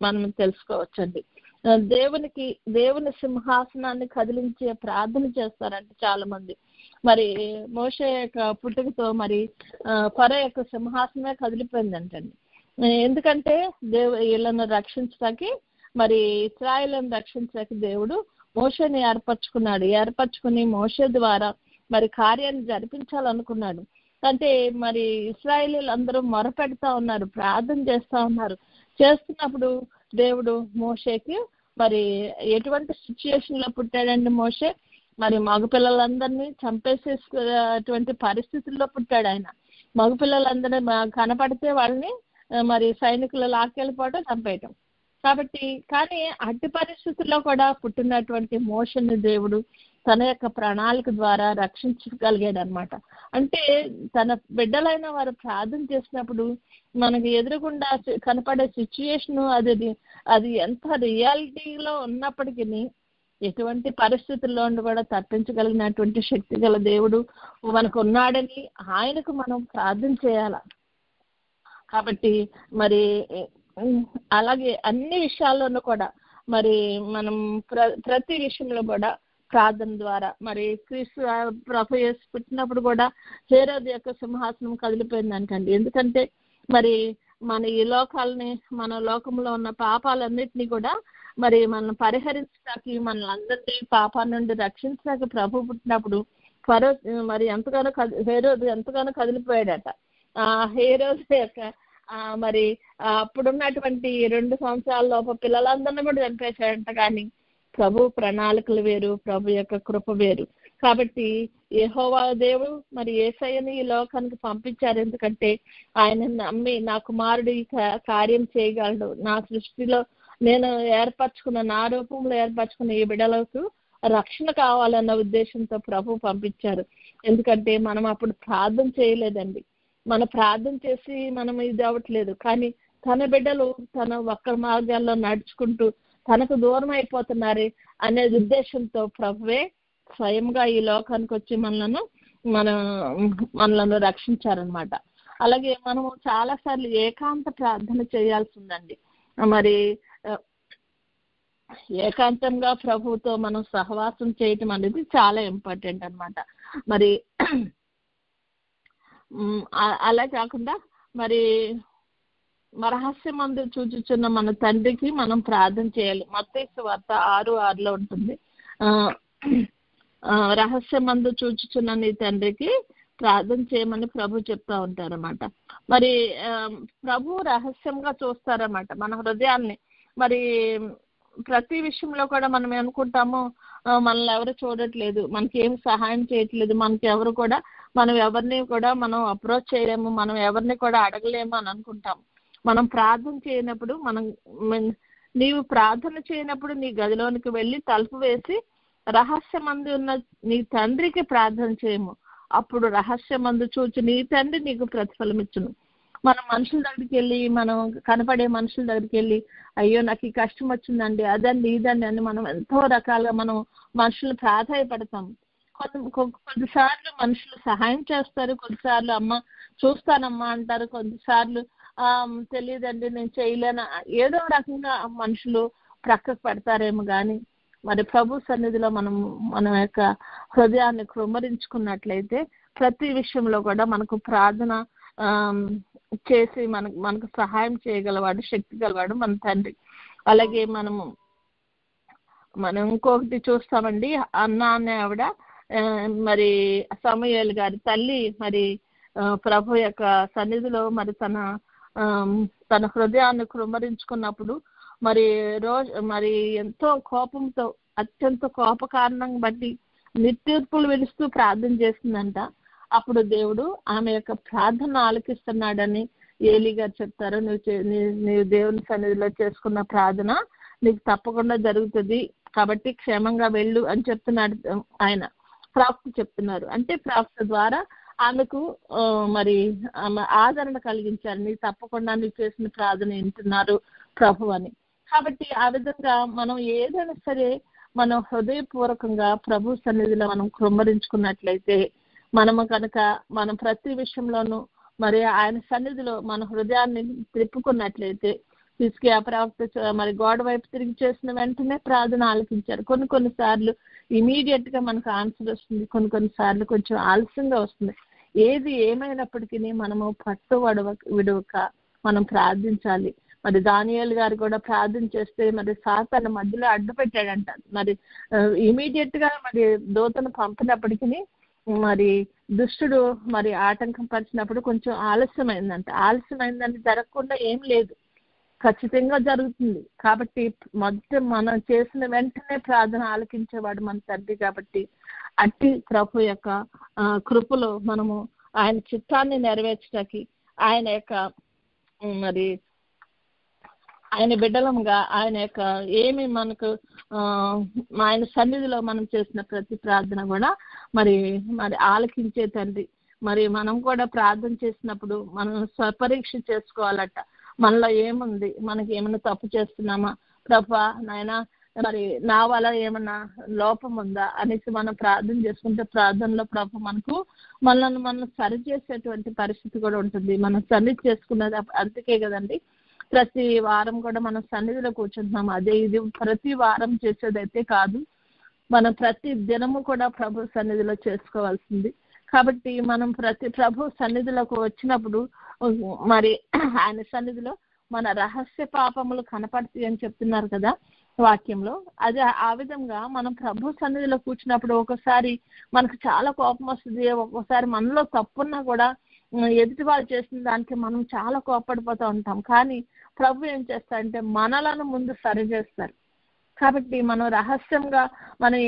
మనం తెలుసుకోవచ్చండి. దేవుని సింహాసనాన్ని కదిలించే ప్రార్థన చేస్తారంటే చాలా మంది. మరి మోషే యొక్క పుట్టుకతో మరి ఫరో యొక్క సింహాసనమే కదిలిపోయిందంటండి. ఎందుకంటే వీళ్ళను రక్షించడానికి మరి ఇశ్రాయేలును రక్షించడానికి దేవుడు మోషేని ఏర్పరచుకుని మోషే ద్వారా మరి కార్యాన్ని జరిపించాలనుకున్నాడు. అంటే మరి ఇశ్రాయేలీలు అందరూ మొరపెడతా ఉన్నారు, ప్రార్థన చేస్తా ఉన్నారు. చేస్తున్నప్పుడు దేవుడు మోషేకి మరి ఎటువంటి సిచ్యుయేషన్ లో పుట్టాడండి మోషే? మరి మగపిల్లలందరినీ చంపేసేటువంటి పరిస్థితుల్లో పుట్టాడు ఆయన. మగపిల్లలందరినీ కనపడితే వాళ్ళని మరి సైనికులు లాక్కెళ్ళిపోవడం, చంపేయటం. కానీ అట్టి పరిస్థితుల్లో కూడా పుట్టినటువంటి మోషేని దేవుడు తన యొక్క ప్రణాళిక ద్వారా రక్షించగలిగాడు అనమాట. అంటే తన బిడ్డలైన వారు ప్రార్థన చేసినప్పుడు మనకి ఎదురుగుండా కనపడే సిచ్యుయేషన్ అది ఎంత రియాలిటీలో ఉన్నప్పటికీ ఎటువంటి పరిస్థితుల్లో కూడా తప్పించగలిగినటువంటి శక్తి గల దేవుడు మనకు ఉన్నాడని ఆయనకు మనం ప్రార్థన చేయాల. కాబట్టి మరి అలాగే అన్ని విషయాల్లోనూ కూడా మరి మనం ప్రతి విషయంలో కూడా ప్రార్థన ద్వారా మరి క్రీస్తు ప్రభు యేసు పుట్టినప్పుడు కూడా హేరోదు యొక్క సింహాసనం కదిలిపోయిందంటండి. ఎందుకంటే మరి మన ఈ మన లోకంలో ఉన్న పాపాలన్నిటినీ కూడా మరి మనం పరిహరించడానికి, మనల్ని పాపాల నుండి రక్షించడానికి ప్రభు పుట్టినప్పుడు ఫరో మరి హేరోదు ఎంతగానో కదిలిపోయాడట. ఆ హేరోదు యొక్క మరి అప్పుడున్నటువంటి 2 సంవత్సరాల లోపు పిల్లలందరినీ కూడా చంపేశాడంట. కానీ ప్రభు ప్రణాళికలు వేరు, ప్రభు యొక్క కృప వేరు. కాబట్టి యెహోవా దేవుడు మరి యేసయ్యని ఈ లోకానికి పంపించారు. ఎందుకంటే ఆయన నమ్మి నా కుమారుడు ఈ కార్యం చేయగలడు, నా సృష్టిలో నేను నా రూపంలో ఏర్పరచుకున్న ఈ బిడ్డలకు రక్షణ కావాలన్న ఉద్దేశంతో ప్రభు పంపించారు. ఎందుకంటే మనం అప్పుడు ప్రార్థన చేయలేదండి. మన ప్రార్థన చేసి మనం ఇది అవ్వట్లేదు. కానీ తన బిడ్డలు తన వక్ర మార్గాల్లో నడుచుకుంటూ తనకు దూరం అయిపోతున్నారు అనే ఉద్దేశంతో ప్రభువే స్వయంగా ఈ లోకానికి వచ్చి మనలను రక్షించారనమాట. అలాగే మనము చాలాసార్లు ఏకాంత ప్రార్థన చేయాల్సి ఉందండి. మరి ఏకాంతంగా ప్రభువుతో మనం సహవాసం చేయటం అనేది చాలా ఇంపార్టెంట్ అనమాట. మరి అలా కాకుండా మరి రహస్యమందు చూచుచున్న మన తండ్రికి మనం ప్రార్థన చేయాలి. మత్తయి సువార్త 6:6 ఉంటుంది. రహస్యమందు చూచుచున్న నీ తండ్రికి ప్రార్థన చేయమని ప్రభు చెప్తా ఉంటారన్నమాట. మరి ప్రభు రహస్యంగా చూస్తారన్నమాట మన హృదయాల్ని. మరి ప్రతి విషయంలో కూడా మనం అనుకుంటాము మనల్ని ఎవరు చూడట్లేదు, మనకి ఏం సహాయం చేయట్లేదు, మనం ఎవరిని కూడా మనం అప్రోచ్ చేయలేము, మనం ఎవరిని కూడా అడగలేము అని అనుకుంటాం. మనం ప్రార్థన చేయనప్పుడు నీవు ప్రార్థన చేయనప్పుడు నీ గదిలోనికి వెళ్ళి తలుపు వేసి రహస్యమందు ఉన్న నీ తండ్రికి ప్రార్థన చేయము. అప్పుడు రహస్యమందు చూచి నీ తండ్రి నీకు ప్రతిఫలం ఇచ్చును. మనం మనుషుల దగ్గరికి వెళ్ళి, మనం కనపడే మనుషుల దగ్గరికి వెళ్ళి అయ్యో నాకు ఈ కష్టం వచ్చిందండి, అదండి ఇదండి అని మనం ఎంతో రకాలుగా మనం మనుషులు ప్రాధాయపడతాం. కొద్దిసార్లు మనుషులు సహాయం చేస్తారు, కొద్దిసార్లు అమ్మ చూస్తానమ్మా అంటారు, కొద్దిసార్లు తెలియదండి నేను చేయలేను, ఏదో రకంగా మనుషులు ప్రక్కకు పెడతారేమో. కానీ మరి ప్రభు సన్నిధిలో మన యొక్క హృదయాన్ని కృమ్మరించుకున్నట్లయితే ప్రతి విషయంలో కూడా మనకు ప్రార్థన చేసి మనకు సహాయం చేయగలవాడు, శక్తి గలవాడు మన తండ్రి. అలాగే మనం ఇంకొకటి చూస్తామండి. అన్న అనే ఆవిడ మరి సమూయేలు గారి తల్లి మరి ప్రభు యొక్క సన్నిధిలో మరి తన హృదయాన్ని కృమ్మరించుకున్నప్పుడు మరి ఎంతో కోపంతో అత్యంత కోప కారణం బట్టి నిట్టూర్పులు వెలుస్తూ ప్రార్థన చేస్తుందంట. అప్పుడు దేవుడు ఆమె యొక్క ప్రార్థన ఆలకిస్తున్నాడని ఏలీ గారు చెప్తారు. నీవు దేవుని సన్నిధిలో చేసుకున్న ప్రార్థన నీకు తప్పకుండా జరుగుతుంది, కాబట్టి క్షేమంగా వెళ్ళు అని చెప్తున్నాడు ఆయన. ప్రవక్త చెప్తున్నారు. అంటే ప్రవక్త ద్వారా ఆమెకు మరి ఆమె ఆదరణ కలిగించారు. నీకు తప్పకుండా నీకు చేసిన ప్రార్థన వింటున్నారు ప్రభు అని. కాబట్టి ఆ విధంగా మనం ఏదైనా సరే మనం హృదయపూర్వకంగా ప్రభు సన్నిధిలో మనం కృమ్మరించుకున్నట్లయితే, మనము కనుక మనం ప్రతి విషయంలోనూ మరి ఆయన సన్నిధిలో మన హృదయాన్ని తిప్పుకున్నట్లయితే, హిజ్కియా ప్రవక్త మరి గోడ వైపు తిరిగి చేసిన వెంటనే ప్రార్థన ఆలకించారు. కొన్ని సార్లు ఇమీడియట్ గా మనకు ఆన్సర్ వస్తుంది, కొన్ని సార్లు కొంచెం ఆలస్యంగా వస్తుంది. ఏది ఏమైనప్పటికీ మనము పట్టు విడవక మనం ప్రార్థించాలి. మరి దానియేలు గారు కూడా ప్రార్థన చేస్తే మరి సాతాను మధ్యలో అడ్డు పెట్టాడంట. మరి ఇమీడియట్ గా మరి దూతను పంపినప్పటికీ మరి దుష్టుడు మరి ఆటంకం పరిచినప్పుడు కొంచెం ఆలస్యమైందంట. ఆలస్యమైందని జరగకుండా ఏం లేదు, ఖచ్చితంగా జరుగుతుంది. కాబట్టి మొదట మనం చేసిన వెంటనే ప్రార్థన ఆలకించేవాడు మన తండ్రి. కాబట్టి అట్టి ప్రభు యొక్క కృపలో మనము ఆయన చిత్తాన్ని నెరవేర్చడానికి ఆయన యొక్క మరి ఆయన బిడ్డలంగా ఆయన యొక్క ఏమి మనకు ఆయన సన్నిధిలో మనం చేసిన ప్రతి ప్రార్థన కూడా మరి ఆలకించే తండ్రి. మరి మనం కూడా ప్రార్థన చేసినప్పుడు మనం స్వపరీక్ష చేసుకోవాలట. మనలో ఏముంది, మనకి ఏమైనా తప్పు చేస్తున్నామా ప్రభా నాయన, మరి నా వల్ల ఏమన్నా లోపం ఉందా అనేసి మనం ప్రార్థన చేసుకుంటే ప్రార్థనలో ప్రభు మనల్ని మనం సరి చేసేటువంటి పరిస్థితి కూడా ఉంటుంది. మనం సన్నిధి చేసుకున్నది అందుకే కదండి ప్రతి వారం కూడా మనం సన్నిధిలో కూర్చుంటున్నాం. అదే ఇది ప్రతి వారం చేసేదైతే కాదు, మనం ప్రతి దినము కూడా ప్రభు సన్నిధిలో చేసుకోవాల్సింది. కాబట్టి మనం ప్రతి ప్రభు సన్నిధిలోకి వచ్చినప్పుడు మరి ఆయన సన్నిధిలో మన రహస్య పాపములు కనపడతాయి అని చెప్తున్నారు కదా వాక్యంలో. అదే ఆ విధంగా మనం ప్రభు సన్నిధిలో కూర్చున్నప్పుడు ఒకసారి మనకు చాలా కోపం వస్తుంది, ఒక్కోసారి మనలో తప్పున్నా కూడా ఎదుటి వాళ్ళు చేసిన దానికి మనం చాలా కోపడిపోతూ ఉంటాం. కానీ ప్రభు ఏం చేస్తారంటే మనలను ముందు సరి చేస్తారు. కాబట్టి మనం రహస్యంగా మనం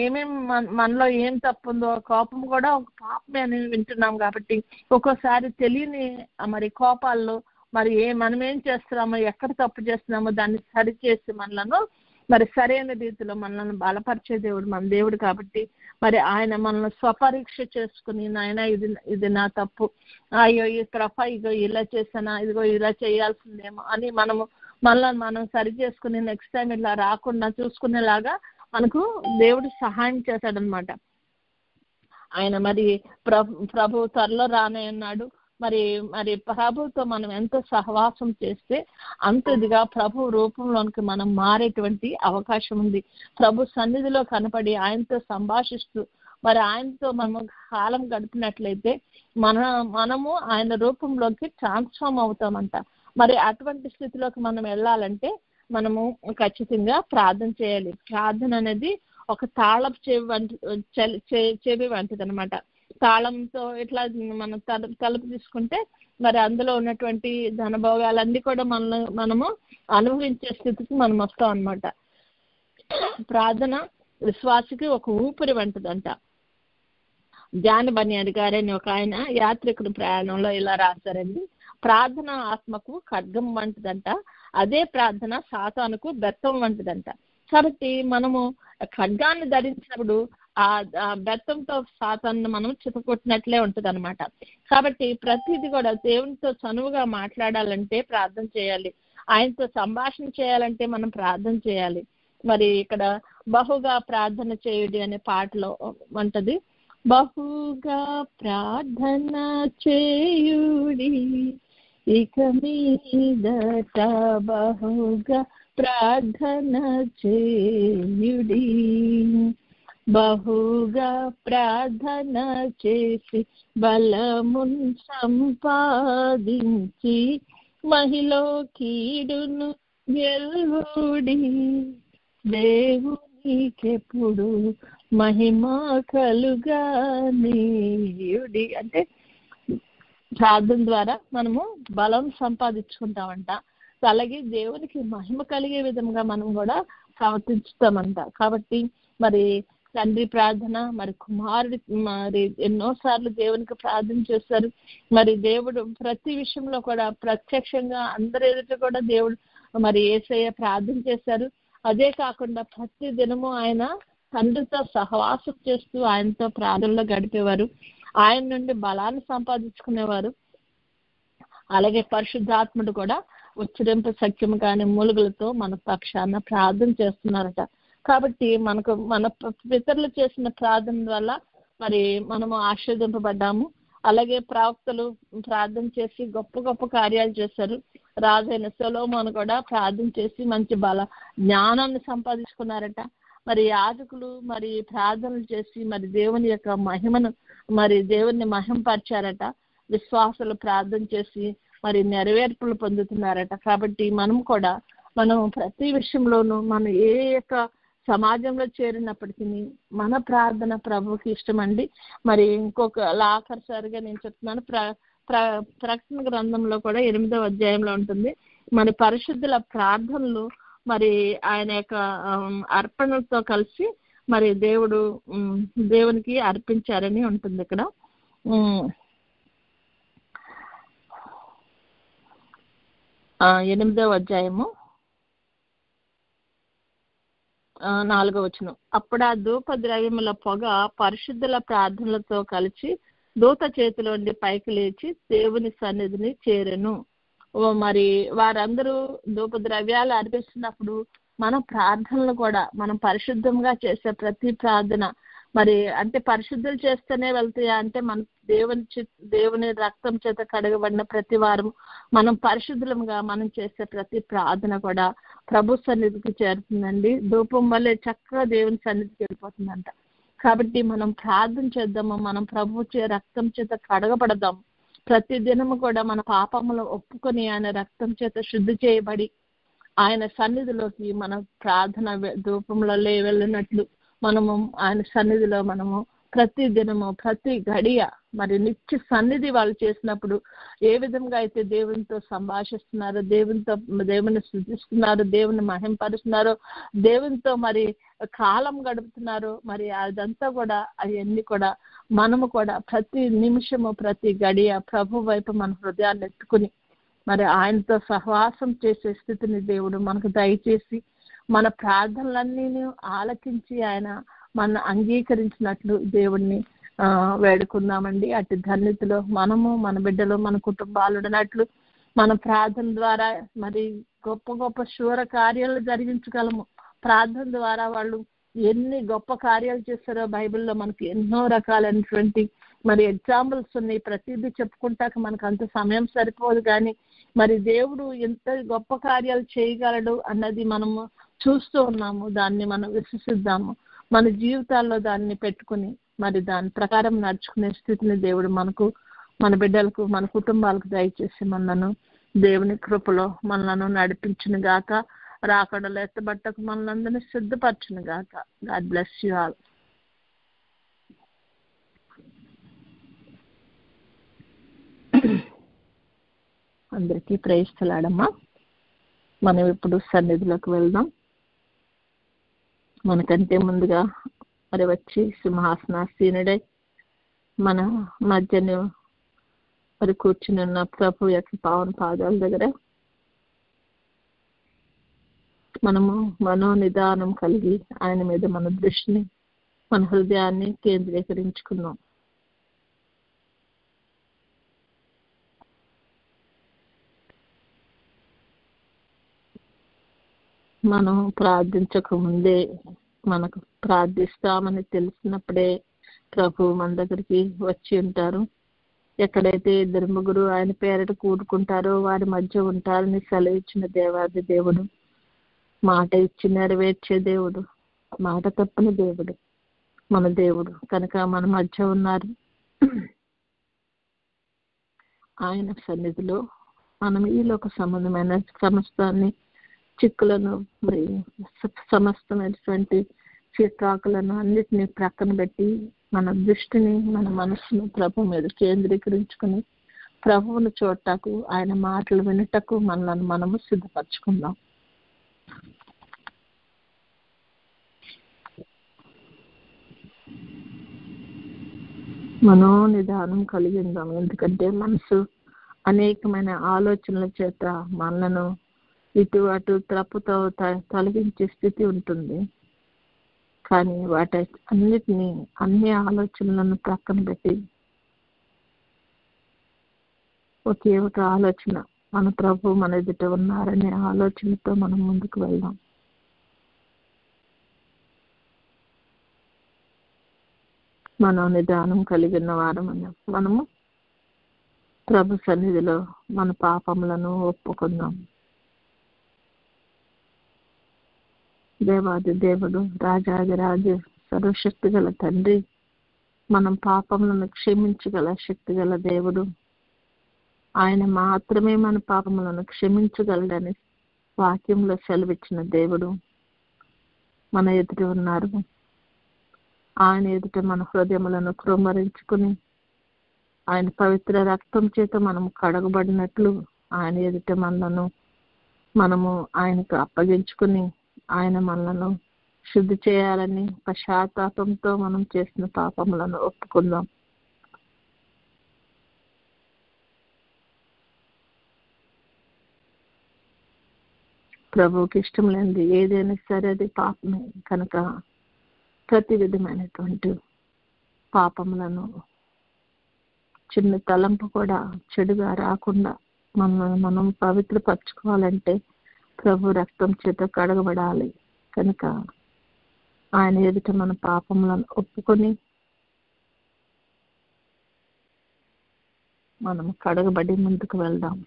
మనలో ఏం తప్పు ఉందో కోపం కూడా ఒక పాపమే అని వింటున్నాం. కాబట్టి ఒక్కోసారి తెలియని మరి కోపాల్లో మరి మనం ఏం చేస్తున్నామో, ఎక్కడ తప్పు చేస్తున్నామో దాన్ని సరిచేసి మనలను మరి సరైన రీతిలో మనల్ని బలపరిచే దేవుడు మన దేవుడు. కాబట్టి మరి ఆయన మనల్ని స్వపరీక్ష చేసుకుని నాయన ఇది నా తప్పు, అయ్యో ఈ ప్రభా ఇగో ఇలా చేసానా, ఇదిగో ఇలా చేయాల్సిందేమో అని మనల్ని మనం సరి చేసుకుని నెక్స్ట్ టైం ఇలా రాకుండా చూసుకునేలాగా మనకు దేవుడు సహాయం చేశాడనమాట. ఆయన మరి ప్రభు త్వరలో రానే అన్నాడు. మరి ప్రభుతో మనం ఎంత సహవాసం చేస్తే అంతదిగా ప్రభు రూపంలోనికి మనం మారేటువంటి అవకాశం ఉంది. ప్రభు సన్నిధిలో కనపడి ఆయనతో సంభాషిస్తూ మరి ఆయనతో మనము కాలం గడిపినట్లయితే మనము ఆయన రూపంలోకి ట్రాన్స్ఫార్మ్ అవుతామంట. మరి అటువంటి స్థితిలోకి మనం వెళ్ళాలంటే మనము ఖచ్చితంగా ప్రార్థన చేయాలి. ప్రార్థన అనేది ఒక తాళపు చెవి వంటిది అనమాట. తాళంతో ఇట్లా మనం తలుపు తీసుకుంటే మరి అందులో ఉన్నటువంటి ధనభోగాలన్నీ కూడా మనము అనుభవించే స్థితికి మనం వస్తాం అనమాట. ప్రార్థన విశ్వాసకి ఒక ఊపిరి వంటిదంట. జాన్ బనియాడ్ గారని ఒక ఆయన యాత్రికుల ప్రయాణంలో ఇలా రాశారండి, ప్రార్థన ఆత్మకు ఖడ్గం వంటిదంట, అదే ప్రార్థన సాతానుకు బెత్తం వంటిదంట. కాబట్టి మనము ఖడ్గాన్ని ధరించినప్పుడు ఆ బెత్తంతో సాతాన్ని మనం చితకొట్టినట్లే ఉంటుంది అనమాట. కాబట్టి ప్రతిదీ కూడా దేవునితో చనువుగా మాట్లాడాలంటే ప్రార్థన చేయాలి, ఆయనతో సంభాషణ చేయాలంటే మనం ప్రార్థన చేయాలి. మరి ఇక్కడ బహుగా ప్రార్థన చేయుడి అనే పాటలో ఉంటది, బహుగా ప్రార్థన చేయుడి ఇక మీదట బహుగా ప్రార్థన చేయుడి, బహుగా ప్రార్థన చేసి బలమున్ సంపాదించి మహిలో కీడును గెలువుడి, దేవునికెప్పుడు మహిమ కలుగా నీయుడి. అంటే ప్రార్థన ద్వారా మనము బలం సంపాదించుకుంటామంట, అలాగే దేవునికి మహిమ కలిగే విధంగా మనం కూడా ప్రవర్తించుతామంట. కాబట్టి మరి తండ్రి ప్రార్థన, మరి కుమారుడి మరి ఎన్నోసార్లు దేవునికి ప్రార్థన చేశారు. మరి దేవుడు ప్రతి విషయంలో కూడా ప్రత్యక్షంగా అందరి ఎదుట కూడా దేవుడు మరి యేసయ్య ప్రార్థన చేశారు. అదే కాకుండా ప్రతి దినము ఆయన తండ్రితో సహవాసం చేస్తూ ఆయనతో ప్రార్థనలో గడిపేవారు. ఆయన నుండి బలాన్ని సంపాదించుకునేవారు. అలాగే పరిశుద్ధాత్ముడు కూడా ఉచ్చరింపు సఖ్యము కాని మూలుగులతో మన పక్షాన ప్రార్థన చేస్తున్నారట. కాబట్టి మన పితరులు చేసిన ప్రార్థన వల్ల మరి మనము ఆశీర్వదింపబడ్డాము. అలాగే ప్రవక్తలు ప్రార్థన చేసి గొప్ప గొప్ప కార్యాలు చేశారు. రాజైన సొలొమోను కూడా ప్రార్థన చేసి మంచి జ్ఞానాన్ని సంపాదించుకున్నారట. మరి యాజకులు మరి ప్రార్థనలు చేసి మరి దేవుని యొక్క మహిమను మరి దేవుని మహిమపరిచారట. విశ్వాసులు ప్రార్థన చేసి మరి నెరవేర్పులు పొందుతున్నారట. కాబట్టి మనం ప్రతి విషయంలోనూ మనం ఏ యొక్క సమాజంలో చేరినప్పటికీ మన ప్రార్థన ప్రభువుకి ఇష్టమండి. మరి ఇంకొక ఆఖరిసారిగా నేను చెప్తున్నాను, ప్రకటన గ్రంథంలో కూడా 8వ అధ్యాయంలో ఉంటుంది. మరి పరిశుద్ధుల ప్రార్థనలు మరి ఆయన యొక్క అర్పణలతో కలిసి మరి దేవునికి అర్పించారని ఉంటుంది ఇక్కడ. 8వ అధ్యాయము 4వ వచనం. అప్పుడు ఆ ధూప ద్రవ్యముల పొగ పరిశుద్ధుల ప్రార్థనలతో కలిసి దూత చేతిలోండి పైకి లేచి దేవుని సన్నిధిని చేరెను. మరి వారందరూ ధూప ద్రవ్యాలు అర్పిస్తున్నప్పుడు మన ప్రార్థనలు కూడా మనం పరిశుద్ధంగా చేసే ప్రతి ప్రార్థన మరి అంటే పరిశుద్ధులు చేస్తేనే వెళ్తాయా అంటే మన దేవుని రక్తం చేత కడగబడిన ప్రతి వారం మనం పరిశుద్ధులుగా మనం చేసే ప్రతి ప్రార్థన కూడా ప్రభు సన్నిధికి చేరుతుందండి. ధూపం వల్లే చక్కగా దేవుని సన్నిధికి వెళ్ళిపోతుందంట. కాబట్టి మనం ప్రార్థన చేద్దాము, మనం ప్రభు రక్తం చేత కడగబడదాం. ప్రతి దినము కూడా మన పాపములు ఒప్పుకొని ఆయన రక్తం చేత శుద్ధి చేయబడి ఆయన సన్నిధిలోకి మన ప్రార్థన ధూపంలో వెళ్ళినట్లు మనము ఆయన సన్నిధిలో మనము ప్రతి దినము ప్రతి గడియ మరి నిత్య సన్నిధి వాళ్ళు చేసినప్పుడు ఏ విధంగా అయితే దేవునితో సంభాషిస్తున్నారో, దేవుని స్తుతిస్తున్నారో, దేవుని మహింపరుస్తున్నారో, దేవునితో మరి కాలం గడుపుతున్నారో, మరి అదంతా కూడా అవన్నీ కూడా మనము కూడా ప్రతి నిమిషము ప్రతి గడియ ప్రభు వైపు మన హృదయాన్ని ఎత్తుకుని మరి ఆయనతో సహవాసం చేసే స్థితిని దేవుడు మనకు దయచేసి మన ప్రార్థనలన్నీ ఆలకించి ఆయన మన అంగీకరించినట్లు దేవుణ్ణి వేడుకుందామండి. అటు ధన్యతలో మనము మన బిడ్డలు మన కుటుంబాలు ఉన్నట్లు మన ప్రార్థన ద్వారా మరి గొప్ప గొప్ప శూర కార్యాలు జరిగించగలము. ప్రార్థన ద్వారా వాళ్ళు ఎన్ని గొప్ప కార్యాలు చేస్తారో బైబిల్లో మనకి ఎన్నో రకాలైనటువంటి మరి ఎగ్జాంపుల్స్ ఉన్నాయి. ప్రతిదీ చెప్పుకుంటాక మనకు అంత సమయం సరిపోదు. కానీ మరి దేవుడు ఎంత గొప్ప కార్యాలు చేయగలడు అన్నది మనము చూస్తూ ఉన్నాము. దాన్ని మనం విశ్వసిద్దాము. మన జీవితాల్లో దాన్ని పెట్టుకుని మరి దాని ప్రకారం నడుచుకునే స్థితిని దేవుడు మనకు, మన బిడ్డలకు, మన కుటుంబాలకు దయచేసి మనలను దేవుని కృపలో మనలను నడిపించును గాక. రాకడలో ఎత్తబట్టకు మనలందరినీ సిద్ధపరచును గాక. God bless you all. అందరికీ ప్రేయిస్తున్నాడమ్మా. మనం ఇప్పుడు సన్నిధిలోకి వెళ్దాం. మనకంటే ముందుగా మరి వచ్చి సింహాసనాసీనుడై మన మధ్యను మరి కూర్చుని ఉన్న ప్రభు యొక్క పావన పాదాల దగ్గర మనము మనోనిదానం కలిగి ఆయన మీద మన దృష్టిని, మన హృదయాన్ని కేంద్రీకరించుకున్నాం. మనం ప్రార్థించక ముందే మనకు ప్రార్థిస్తామని తెలిసినప్పుడే ప్రభు మన దగ్గరికి వచ్చి ఉంటారు. ఎక్కడైతే 2-3 ఆయన పేరిట కూడుకుంటారో వారి మధ్య ఉంటారని సెలవిచ్చిన దేవాది దేవుడు, మాట ఇచ్చి నెరవేర్చే దేవుడు, మాట తప్పని దేవుడు మన దేవుడు కనుక మన మధ్య ఉన్నారు. ఆయన సన్నిధిలో మనం ఈ లోక సంబంధమైన సమస్తాన్ని, చిక్కులను, మరి సమస్తమైనటువంటి చికాకులను అన్నిటినీ ప్రక్కన పెట్టి మన దృష్టిని, మన మనసును ప్రభు మీద కేంద్రీకరించుకుని ప్రభువును చూడటకు, ఆయన మాటలు వినటకు మనల్ని మనము సిద్ధపరచుకుందాం. మనోనిదానం కలిగి ఉందాం. ఎందుకంటే మనసు అనేకమైన ఆలోచనల చేత మనలను ఇటు అటు త్రప్పుతో తొలగించే స్థితి ఉంటుంది. కానీ వాటి అన్ని ఆలోచనలను ప్రక్కన పెట్టి ఒకే ఒక ఆలోచన, మన ప్రభు మన ఎదుట ఉన్నారనే ఆలోచనతో మనం ముందుకు వెళ్దాం. మనోనిదానం కలిగిన వారం మనము ప్రభు సన్నిధిలో మన పాపములను ఒప్పుకుందాం. దేవాది దేవుడు, రాజాది రాజు, సర్వశక్తి గల తండ్రి, మనం పాపములను క్షమించగల శక్తి గల దేవుడు. ఆయన మాత్రమే మన పాపములను క్షమించగలడని వాక్యంలో సెలవిచ్చిన దేవుడు మన ఎదుట ఉన్నారు. ఆయన ఎదుట మన హృదయములను కృమ్మరించుకుని ఆయన పవిత్ర రక్తం చేత మనం కడగబడినట్లు ఆయన ఎదుట మనము ఆయనకు అప్పగించుకుని ఆయన మనలను శుద్ధి చేయాలని పశ్చాత్తాపంతో మనం చేసిన పాపములను ఒప్పుకుందాం. ప్రభువుకి ఇష్టం లేనిది ఏదైనా సరే అది పాపమే కనుక ప్రతి విధమైనటువంటి పాపములను, చిన్న తలంపు కూడా చెడుగా రాకుండా మనం పవిత్రపరచుకోవాలంటే ప్రభు రక్తం చేత కడగబడాలి. కనుక ఆయన ఎదుట మన పాపములను ఒప్పుకొని మనం కడగబడి ముందుకు వెళ్దాం.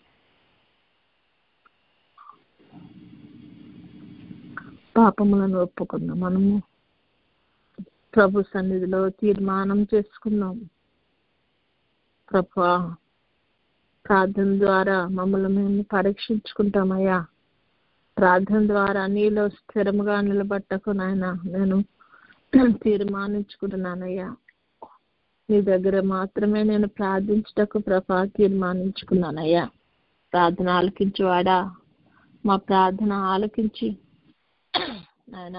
పాపములను ఒప్పుకుందాం. మనము ప్రభు సన్నిధిలో తీర్మానం చేసుకుందాం. ప్రభువా, ప్రార్థన ద్వారా మమ్మల్ని మేము పరీక్షించుకుంటామయ్యా. ప్రార్థన ద్వారా నీలో స్థిరముగా నిలబట్టకు నాయన నేను తీర్మానించుకుంటున్నానయ్యా. నీ దగ్గర మాత్రమే నేను ప్రార్థించుటకు ప్రభా తీర్మానించుకున్నానయ్యా. ప్రార్థన ఆలకించువాడా, మా ప్రార్థన ఆలకించి నాయన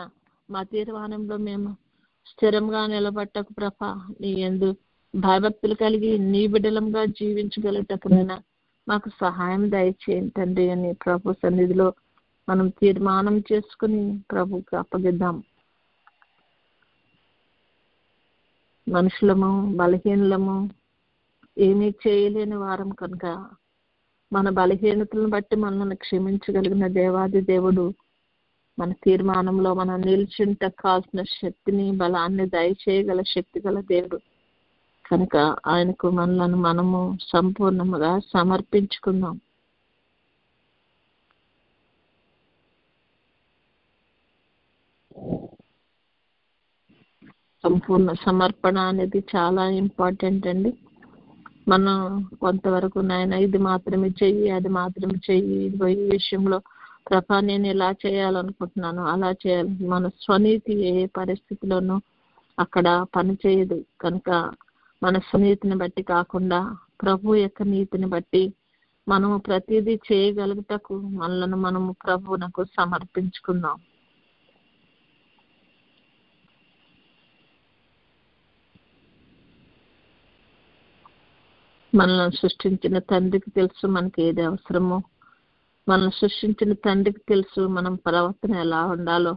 మా తీర్మానంలో మేము స్థిరంగా నిలబట్టకు ప్రభా, నీ యందు భయభక్తులు కలిగి నీ బిడ్డలంగా జీవించగలుగుటకునైనా మాకు సహాయం దయచేయండి తండ్రి అని ప్రభు సన్నిధిలో మనం తీర్మానం చేసుకుని ప్రభుకి అప్పగిద్దాం. మనుషులము, బలహీనలము, ఏమీ చేయలేని వారం కనుక మన బలహీనతలను బట్టి మనల్ని క్షమించగలిగిన దేవాది దేవుడు మన తీర్మానంలో మనం నిలిచింట కావాల్సిన శక్తిని, బలాన్ని దయచేయగల శక్తి గల దేవుడు కనుక ఆయనకు మనము సంపూర్ణముగా సమర్పించుకుందాం. సంపూర్ణ సమర్పణ అనేది చాలా ఇంపార్టెంట్ అండి. మనం కొంతవరకు నాయన ఇది మాత్రమే చెయ్యి, అది మాత్రమే చెయ్యి, ఇదిగో ఈ విషయంలో ప్రభా నేను ఇలా చేయాలనుకుంటున్నాను, అలా చేయాలి, మన స్వనీతి ఏ పరిస్థితిలోనూ అక్కడ పనిచేయదు. కనుక మన స్వనీతిని బట్టి కాకుండా ప్రభు యొక్క నీతిని బట్టి మనము ప్రతిదీ చేయగలుగుటకు మనము ప్రభువునకు సమర్పించుకుందాం. మనల్ని సృష్టించిన తండ్రికి తెలుసు మనకి ఏది అవసరమో. మనల్ని సృష్టించిన తండ్రికి తెలుసు మనం ప్రవర్తన ఎలా ఉండాలో.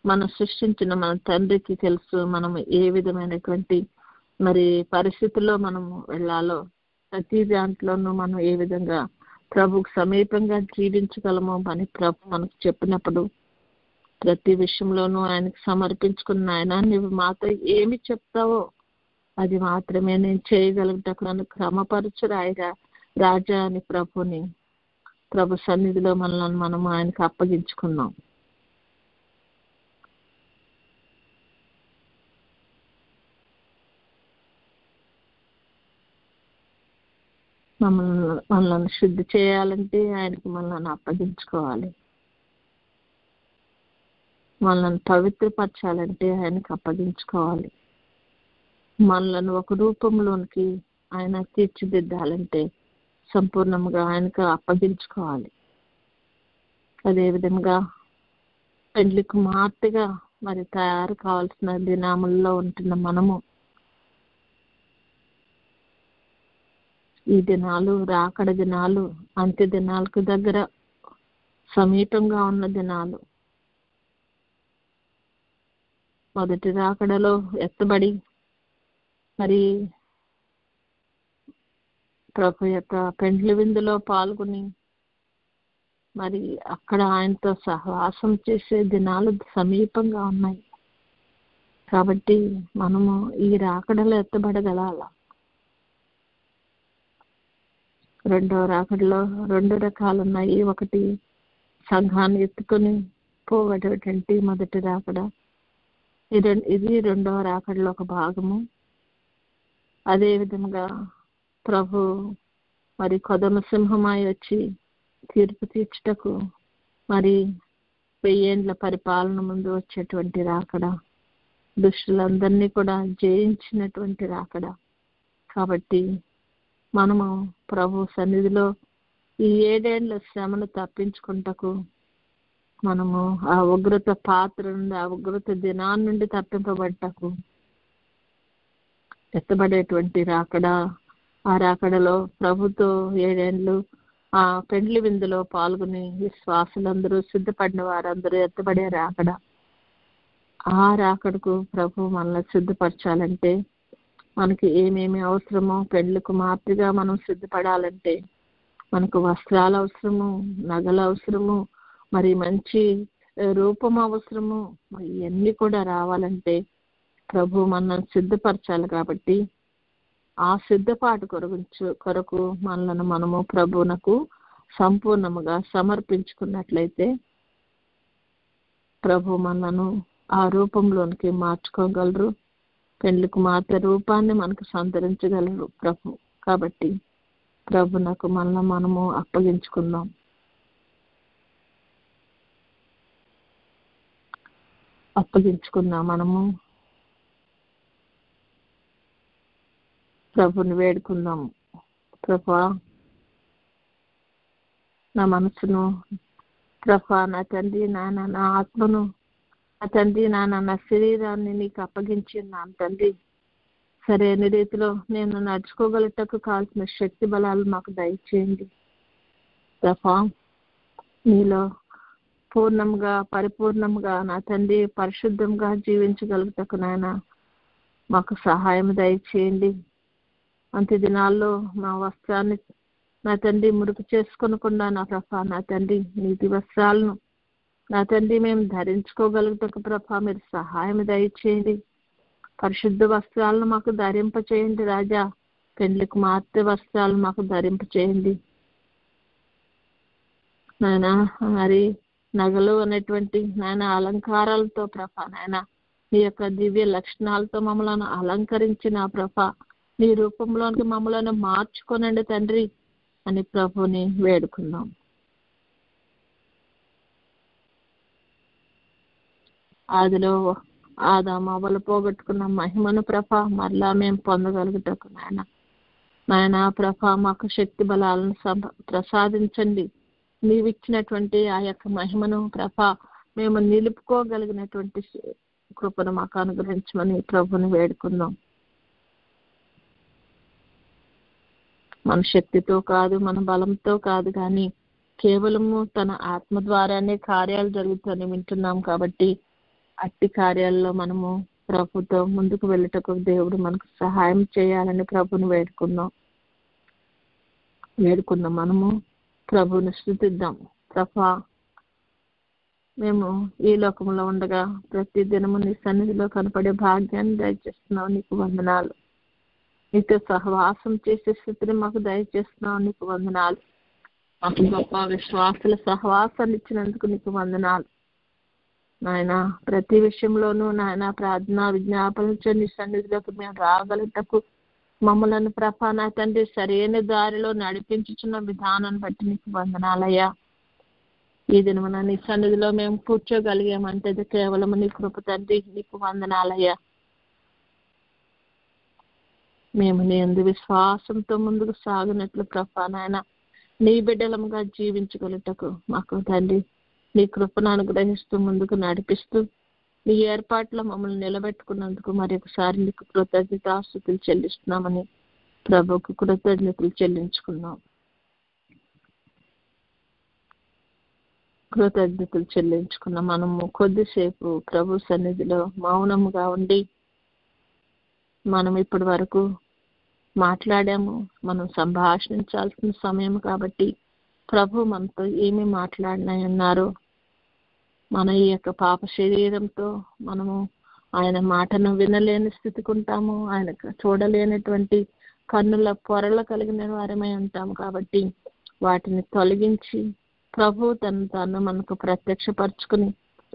మనం సృష్టించిన మన తండ్రికి తెలుసు మనం ఏ విధమైనటువంటి పరిస్థితుల్లో మనము వెళ్ళాలో. ప్రతి దాంట్లోనూ మనం ఏ విధంగా ప్రభుకు సమీపంగా జీవించగలమో అని ప్రభు మనకు చెప్పినప్పుడు ప్రతి విషయంలోనూ ఆయనకు సమర్పించుకున్న ఆయన నువ్వు మాతో ఏమి చెప్తావో అది మాత్రమే నేను చేయగలుగుటకు నన్ను క్రమపరచు రాజా అని ప్రభు సన్నిధిలో మనము ఆయనకు అప్పగించుకున్నాం. మనల్ని శుద్ధి చేయాలంటే ఆయనకి మనల్ని అప్పగించుకోవాలి. మనల్ని పవిత్రపరచాలంటే ఆయనకు అప్పగించుకోవాలి. మనలను ఒక రూపంలోనికి ఆయన తీర్చిదిద్దాలంటే సంపూర్ణంగా ఆయనకు అప్పగించుకోవాలి. అదేవిధంగా పెండ్లి కుమార్తెగా తయారు కావాల్సిన దినాముల్లో ఉంటున్న మనము ఈ దినాలు రాకడ దినాలు, అంత్య దినాలకు దగ్గర సమీపంగా ఉన్న దినాలు. మొదటి రాకడలో ఎత్తబడి మరి ప్రభు యొక్క పెండ్లి విందులో పాల్గొని మరి అక్కడ ఆయనతో సహవాసం చేసే దినాలు సమీపంగా ఉన్నాయి. కాబట్టి మనము ఈ రాకడలో ఎత్తబడగలాల. రెండవ రాకడలో 2 రకాలు ఉన్నాయి. ఒకటి సంఘాన్ని ఎత్తుకొని పోవటువంటి మొదటి రాకడ, ఇది రెండవ రాకడలో ఒక భాగము. అదే విధంగా ప్రభు మరి కొదమ సింహమై వచ్చి తీర్పు తీర్చుటకు మరి 1000 ఏండ్ల పరిపాలన ముందు వచ్చేటువంటి రాకడ, దుష్టులందరినీ కూడా జయించినటువంటి రాకడ. కాబట్టి మనము ప్రభు సన్నిధిలో ఈ 7 ఏండ్ల శ్రమను తప్పించుకుంటకు, మనము ఆ ఉగ్రత పాత్ర నుండి, ఆ ఉగ్రత దినాన్ని నుండి తప్పింపబట్టకు ఎత్తబడేటువంటి రాకడ. ఆ రాకడలో ప్రభుతో 7 ఏండ్లు ఆ పెండ్లి విందులో పాల్గొని విశ్వాసులందరూ, సిద్ధపడిన వారందరూ ఎత్తబడే రాకడ. ఆ రాకడకు ప్రభు మనల్ని సిద్ధపరచాలంటే, మనకి ఏమేమి అవసరమో, పెండ్లి కుమార్తెగా మనం సిద్ధపడాలంటే మనకు వస్త్రాలు అవసరము, నగలు అవసరము, మరి మంచి రూపం అవసరము. ఇవన్నీ కూడా రావాలంటే ప్రభు మనల్ని సిద్ధపరచాలి. కాబట్టి ఆ సిద్ధపాటు కొరకు మనలను మనము ప్రభువునకు సంపూర్ణముగా సమర్పించుకున్నట్లయితే ప్రభు మనలను ఆ రూపంలోనికి మార్చుకోగలరు. పెండ్లి కుమార్తె రూపాన్ని మనకు సంతరించగలరు ప్రభు. కాబట్టి ప్రభునకు మనల్ని మనము అప్పగించుకుందాం. మనము ప్రభుని వేడుకుందాం. ప్రభా, నా మనసును, ప్రభా, నా తండ్రి నాన్న, నా ఆత్మను, నా తండ్రి నాన్న, నా శరీరాన్ని నీకు అప్పగించున్నాను తండ్రి. సరైన రీతిలో నేను నడుచుకోగలటకు కావాల్సిన శక్తి బలాలు మాకు దయచేయండి ప్రభా. నీలో పూర్ణంగా, పరిపూర్ణంగా నా తండ్రి పరిశుద్ధంగా జీవించగలుగుటకు నాయన మాకు సహాయం దయచేయండి. అంత్య దినాల్లో మా వస్త్రాన్ని నా తండ్రి మురికి చేసుకొనకుండా నా ప్రభా, నా తండ్రి నీతి వస్త్రాలను నా తండ్రి మేము ధరించుకోగలుగుటకు ప్రభా మీరు సహాయం దయచేయండి. పరిశుద్ధ వస్త్రాలను మాకు ధరింపచేయండి రాజా. పెండ్లి కుమార్తె వస్త్రాలను మాకు ధరింపచేయండి నాయన. మరి నగలు అనేటువంటి నాయన అలంకారాలతో ప్రభా, నాయన మీ యొక్క దివ్య లక్షణాలతో మమ్మల్ని అలంకరించిన ప్రభా, నీ రూపంలోనికి మమ్మల్ని మార్చుకోనండి తండ్రి అని ప్రభుని వేడుకుందాం. ఆదిలో ఆదాము అవ్వలు పోగొట్టుకున్న మహిమను ప్రభా మరలా మేము పొందగలుగుటకు నాయన ప్రభా మాకు శక్తి బలాలను ప్రసాదించండి. నీవిచ్చినటువంటి ఆ యొక్క మహిమను ప్రభా మేము నిలుపుకోగలిగినటువంటి కృపను మాకు అనుగ్రహించమని ప్రభుని వేడుకుందాం. మన శక్తితో కాదు, మన బలంతో కాదు, కానీ కేవలము తన ఆత్మ ద్వారానే కార్యాలు జరుగుతాయని వింటున్నాం. కాబట్టి అట్టి కార్యాల్లో మనము ప్రభుతో ముందుకు వెళ్ళటకు దేవుడు మనకు సహాయం చేయాలని ప్రభుని వేడుకుందాం. మనము ప్రభుని స్తుతిద్దాం. ప్రభా, మేము ఈ లోకంలో ఉండగా ప్రతి దినము నీ సన్నిధిలో కనపడే భాగ్యాన్ని దయచేస్తున్నావు, నీకు వందనాలు. నీతో సహవాసం చేసే స్థితిని మాకు దయచేస్తున్నావు, నీకు వందనాలు. మాకు గొప్ప విశ్వాసుల సహవాసాన్ని ఇచ్చినందుకు నీకు వందనాలు నాయన. ప్రతి విషయంలోనూ నాయన ప్రార్థన విజ్ఞాపనలు నీ సన్నిధిలోకి మేము రాగలుగుటకు మమ్మలను ప్రభా నా తండ్రి సరైన దారిలో నడిపించుచున్న విధానాన్ని బట్టి నీకు వందనాలయ్యా. ఈ దినమున నీ సన్నిధిలో మేము కూర్చోగలిగామంటే కేవలం నీ కృప తండ్రి, నీకు వందనాలయ్యా. మేము నీ యందు విశ్వాసంతో ముందుకు సాగినట్లు ప్రభా నాయన నీ బిడ్డలముగా జీవించగలుగుటకు మాకు తండ్రి నీ కృపను అనుగ్రహిస్తూ ముందుకు నడిపిస్తూ నీ ఏర్పాట్లో మమ్మల్ని నిలబెట్టుకున్నందుకు మరి ఒకసారి నీకు కృతజ్ఞతాస్తుతులు చెల్లిస్తున్నామని ప్రభుకు కృతజ్ఞతలు చెల్లించుకున్నాం. మనము కొద్దిసేపు ప్రభు సన్నిధిలో మౌనముగా ఉండి మనం ఇప్పటి వరకు మాట్లాడాము. మనం సంభాషించాల్సిన సమయం కాబట్టి ప్రభు మనతో ఏమి మాట్లాడినాయన్నారో, మన ఈ యొక్క పాప శరీరంతో మనము ఆయన మాటను వినలేని స్థితికి ఉంటాము. ఆయన చూడలేనటువంటి కన్నుల పొరలు కలిగిన వారమై ఉంటాము. కాబట్టి వాటిని తొలగించి ప్రభు తను మనకు ప్రత్యక్షపరచుకుని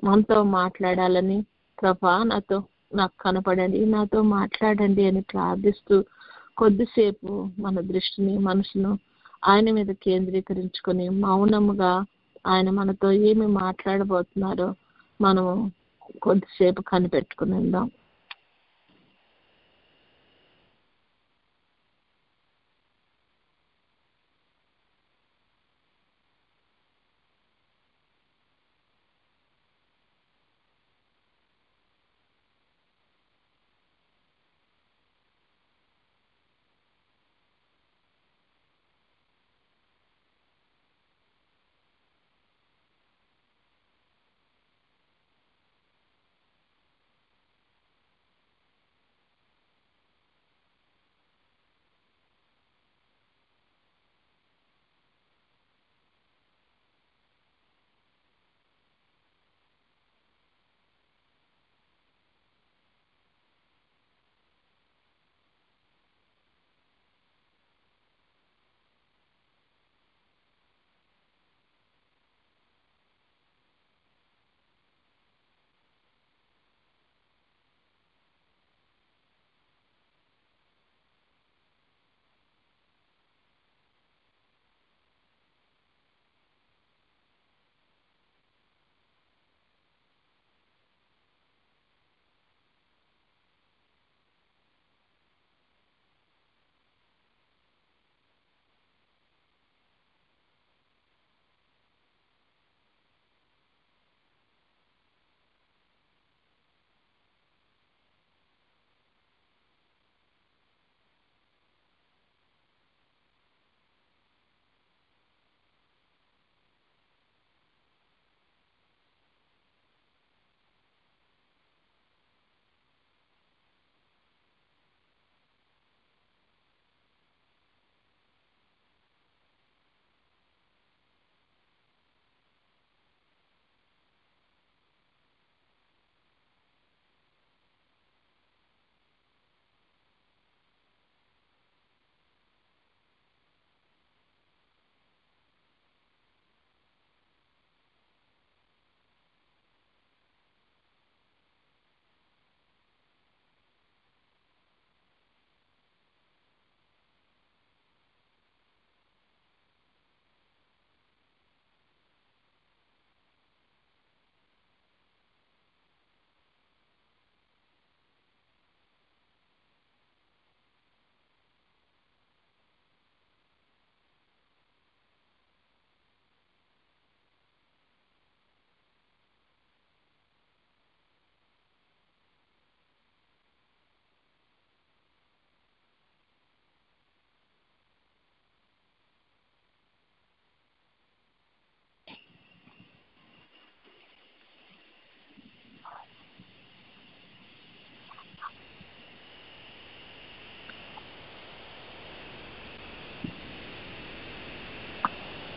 మనతో మాట్లాడాలని, ప్రభా నాకు కనపడండి, నాతో మాట్లాడండి అని ప్రార్థిస్తూ కొద్దిసేపు మన దృష్టిని, మనసును ఆయన మీద కేంద్రీకరించుకొని మౌనముగా ఆయన మనతో ఏమి మాట్లాడబోతున్నారో మనము కొద్దిసేపు కనిపెట్టుకుని ఉందాం.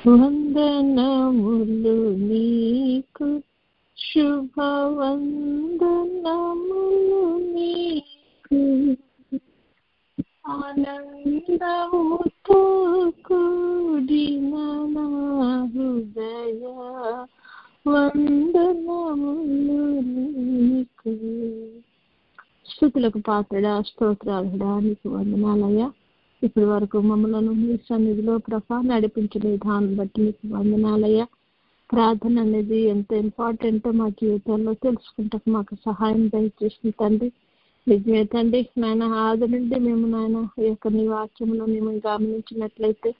వందనములు నీకు, శుభవందనములు నీకు, ఆనందముతో కూడిన నా హృదయ వందనములు నీకు. స్తుతులకు పాత్రడా, స్తోత్రాలుడా నీకు వందనాలయ్యా. ఇప్పటి వరకు మమ్మలను మీ సన్నిధిలో ప్రభా నడిపించిన విధానం బట్టి మీకు వందనాలయ్యా. ప్రార్థన అనేది ఎంత ఇంపార్టెంటో మా జీవితాల్లో తెలుసుకుంటాకు మాకు సహాయం దయచేసిన తండ్రి. నిజమే తండ్రి నాయన, ఆది నుండి మేము నాయన ఈ యొక్క నీ వాక్యంలో మేము గమనించినట్లయితే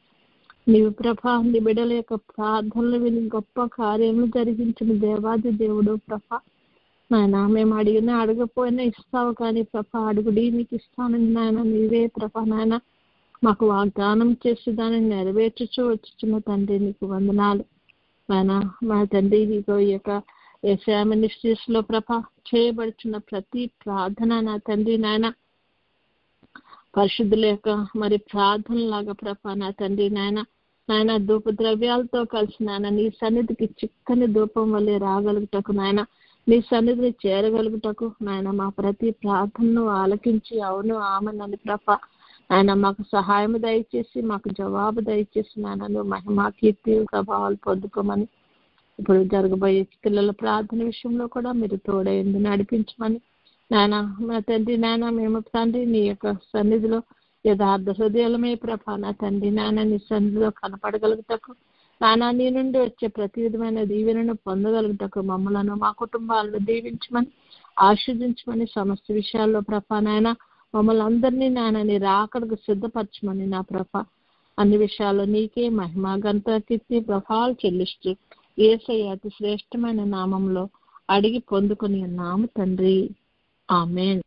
నీవు ప్రభా నీ బిడ్డల యొక్క ప్రార్థనలు విని గొప్ప కార్యములు జరిగించిన దేవాది దేవుడు ప్రభా. నాయన మేము అడిగినా అడగపోయినా ఇస్తావు, కానీ ప్రభా అడుగుడి నీకు ఇస్తానని నాయన నీవే ప్రభా నాయన మాకు వాగ్దానం చేసి దాన్ని నెరవేర్చుచూ వచ్చుచున్న తండ్రి నీకు వందనాలు. మా తండ్రి ఇదిగో ఈ యొక్క ఏషియా మినిస్ట్రీస్ లో ప్రభా చేయబడుచున్న ప్రతి ప్రార్థన నా తండ్రి నాయన పరిశుద్ధుల యొక్క మరి ప్రార్థనలాగా ప్రభా నా తండ్రి నాయన ధూప ద్రవ్యాలతో కలిసి నాయన నీ సన్నిధికి చిక్కని ధూపం వల్లే రాగలుగుటకు నాయన నీ సన్నిధిని చేరగలుగుటకు నాయన మా ప్రతి ప్రార్థనను ఆలకించి అవును ఆమెనని ప్రభా ఆయన మాకు సహాయం దయచేసి మాకు జవాబు దయచేసి నాయన నువ్వు మహిమా కీర్తి ప్రభావాలు పొందుకోమని ఇప్పుడు జరగబోయే పిల్లల ప్రార్థన విషయంలో కూడా మీరు తోడైంది నడిపించమని నాయన మా తండ్రి నాయన మేము తండ్రి నీ యొక్క సన్నిధిలో యథార్థ హృదయాలమే ప్రభా నా తండ్రి నాయన నీ సన్నిధిలో కనపడగలుగుటకు నాయన నీ నుండి వచ్చే ప్రతి విధమైన దీవెనను పొందగలుగుటకు మమ్మలను మా కుటుంబాలను దీవించమని ఆశీర్వదించమని సమస్త విషయాల్లో ప్రభా నాయన మమ్మల్ని అందరినీ నాయన నీ రాకడకు సిద్ధపరచమని నా ప్రభా అన్ని విషయాల్లో నీకే మహిమ ఘనత కీర్తి ప్రభావాలు చెల్లిస్తూ యేసయ్య అతి శ్రేష్టమైన నామంలో అడిగి పొందుకొని ఉన్నాము తండ్రి. ఆమేన్.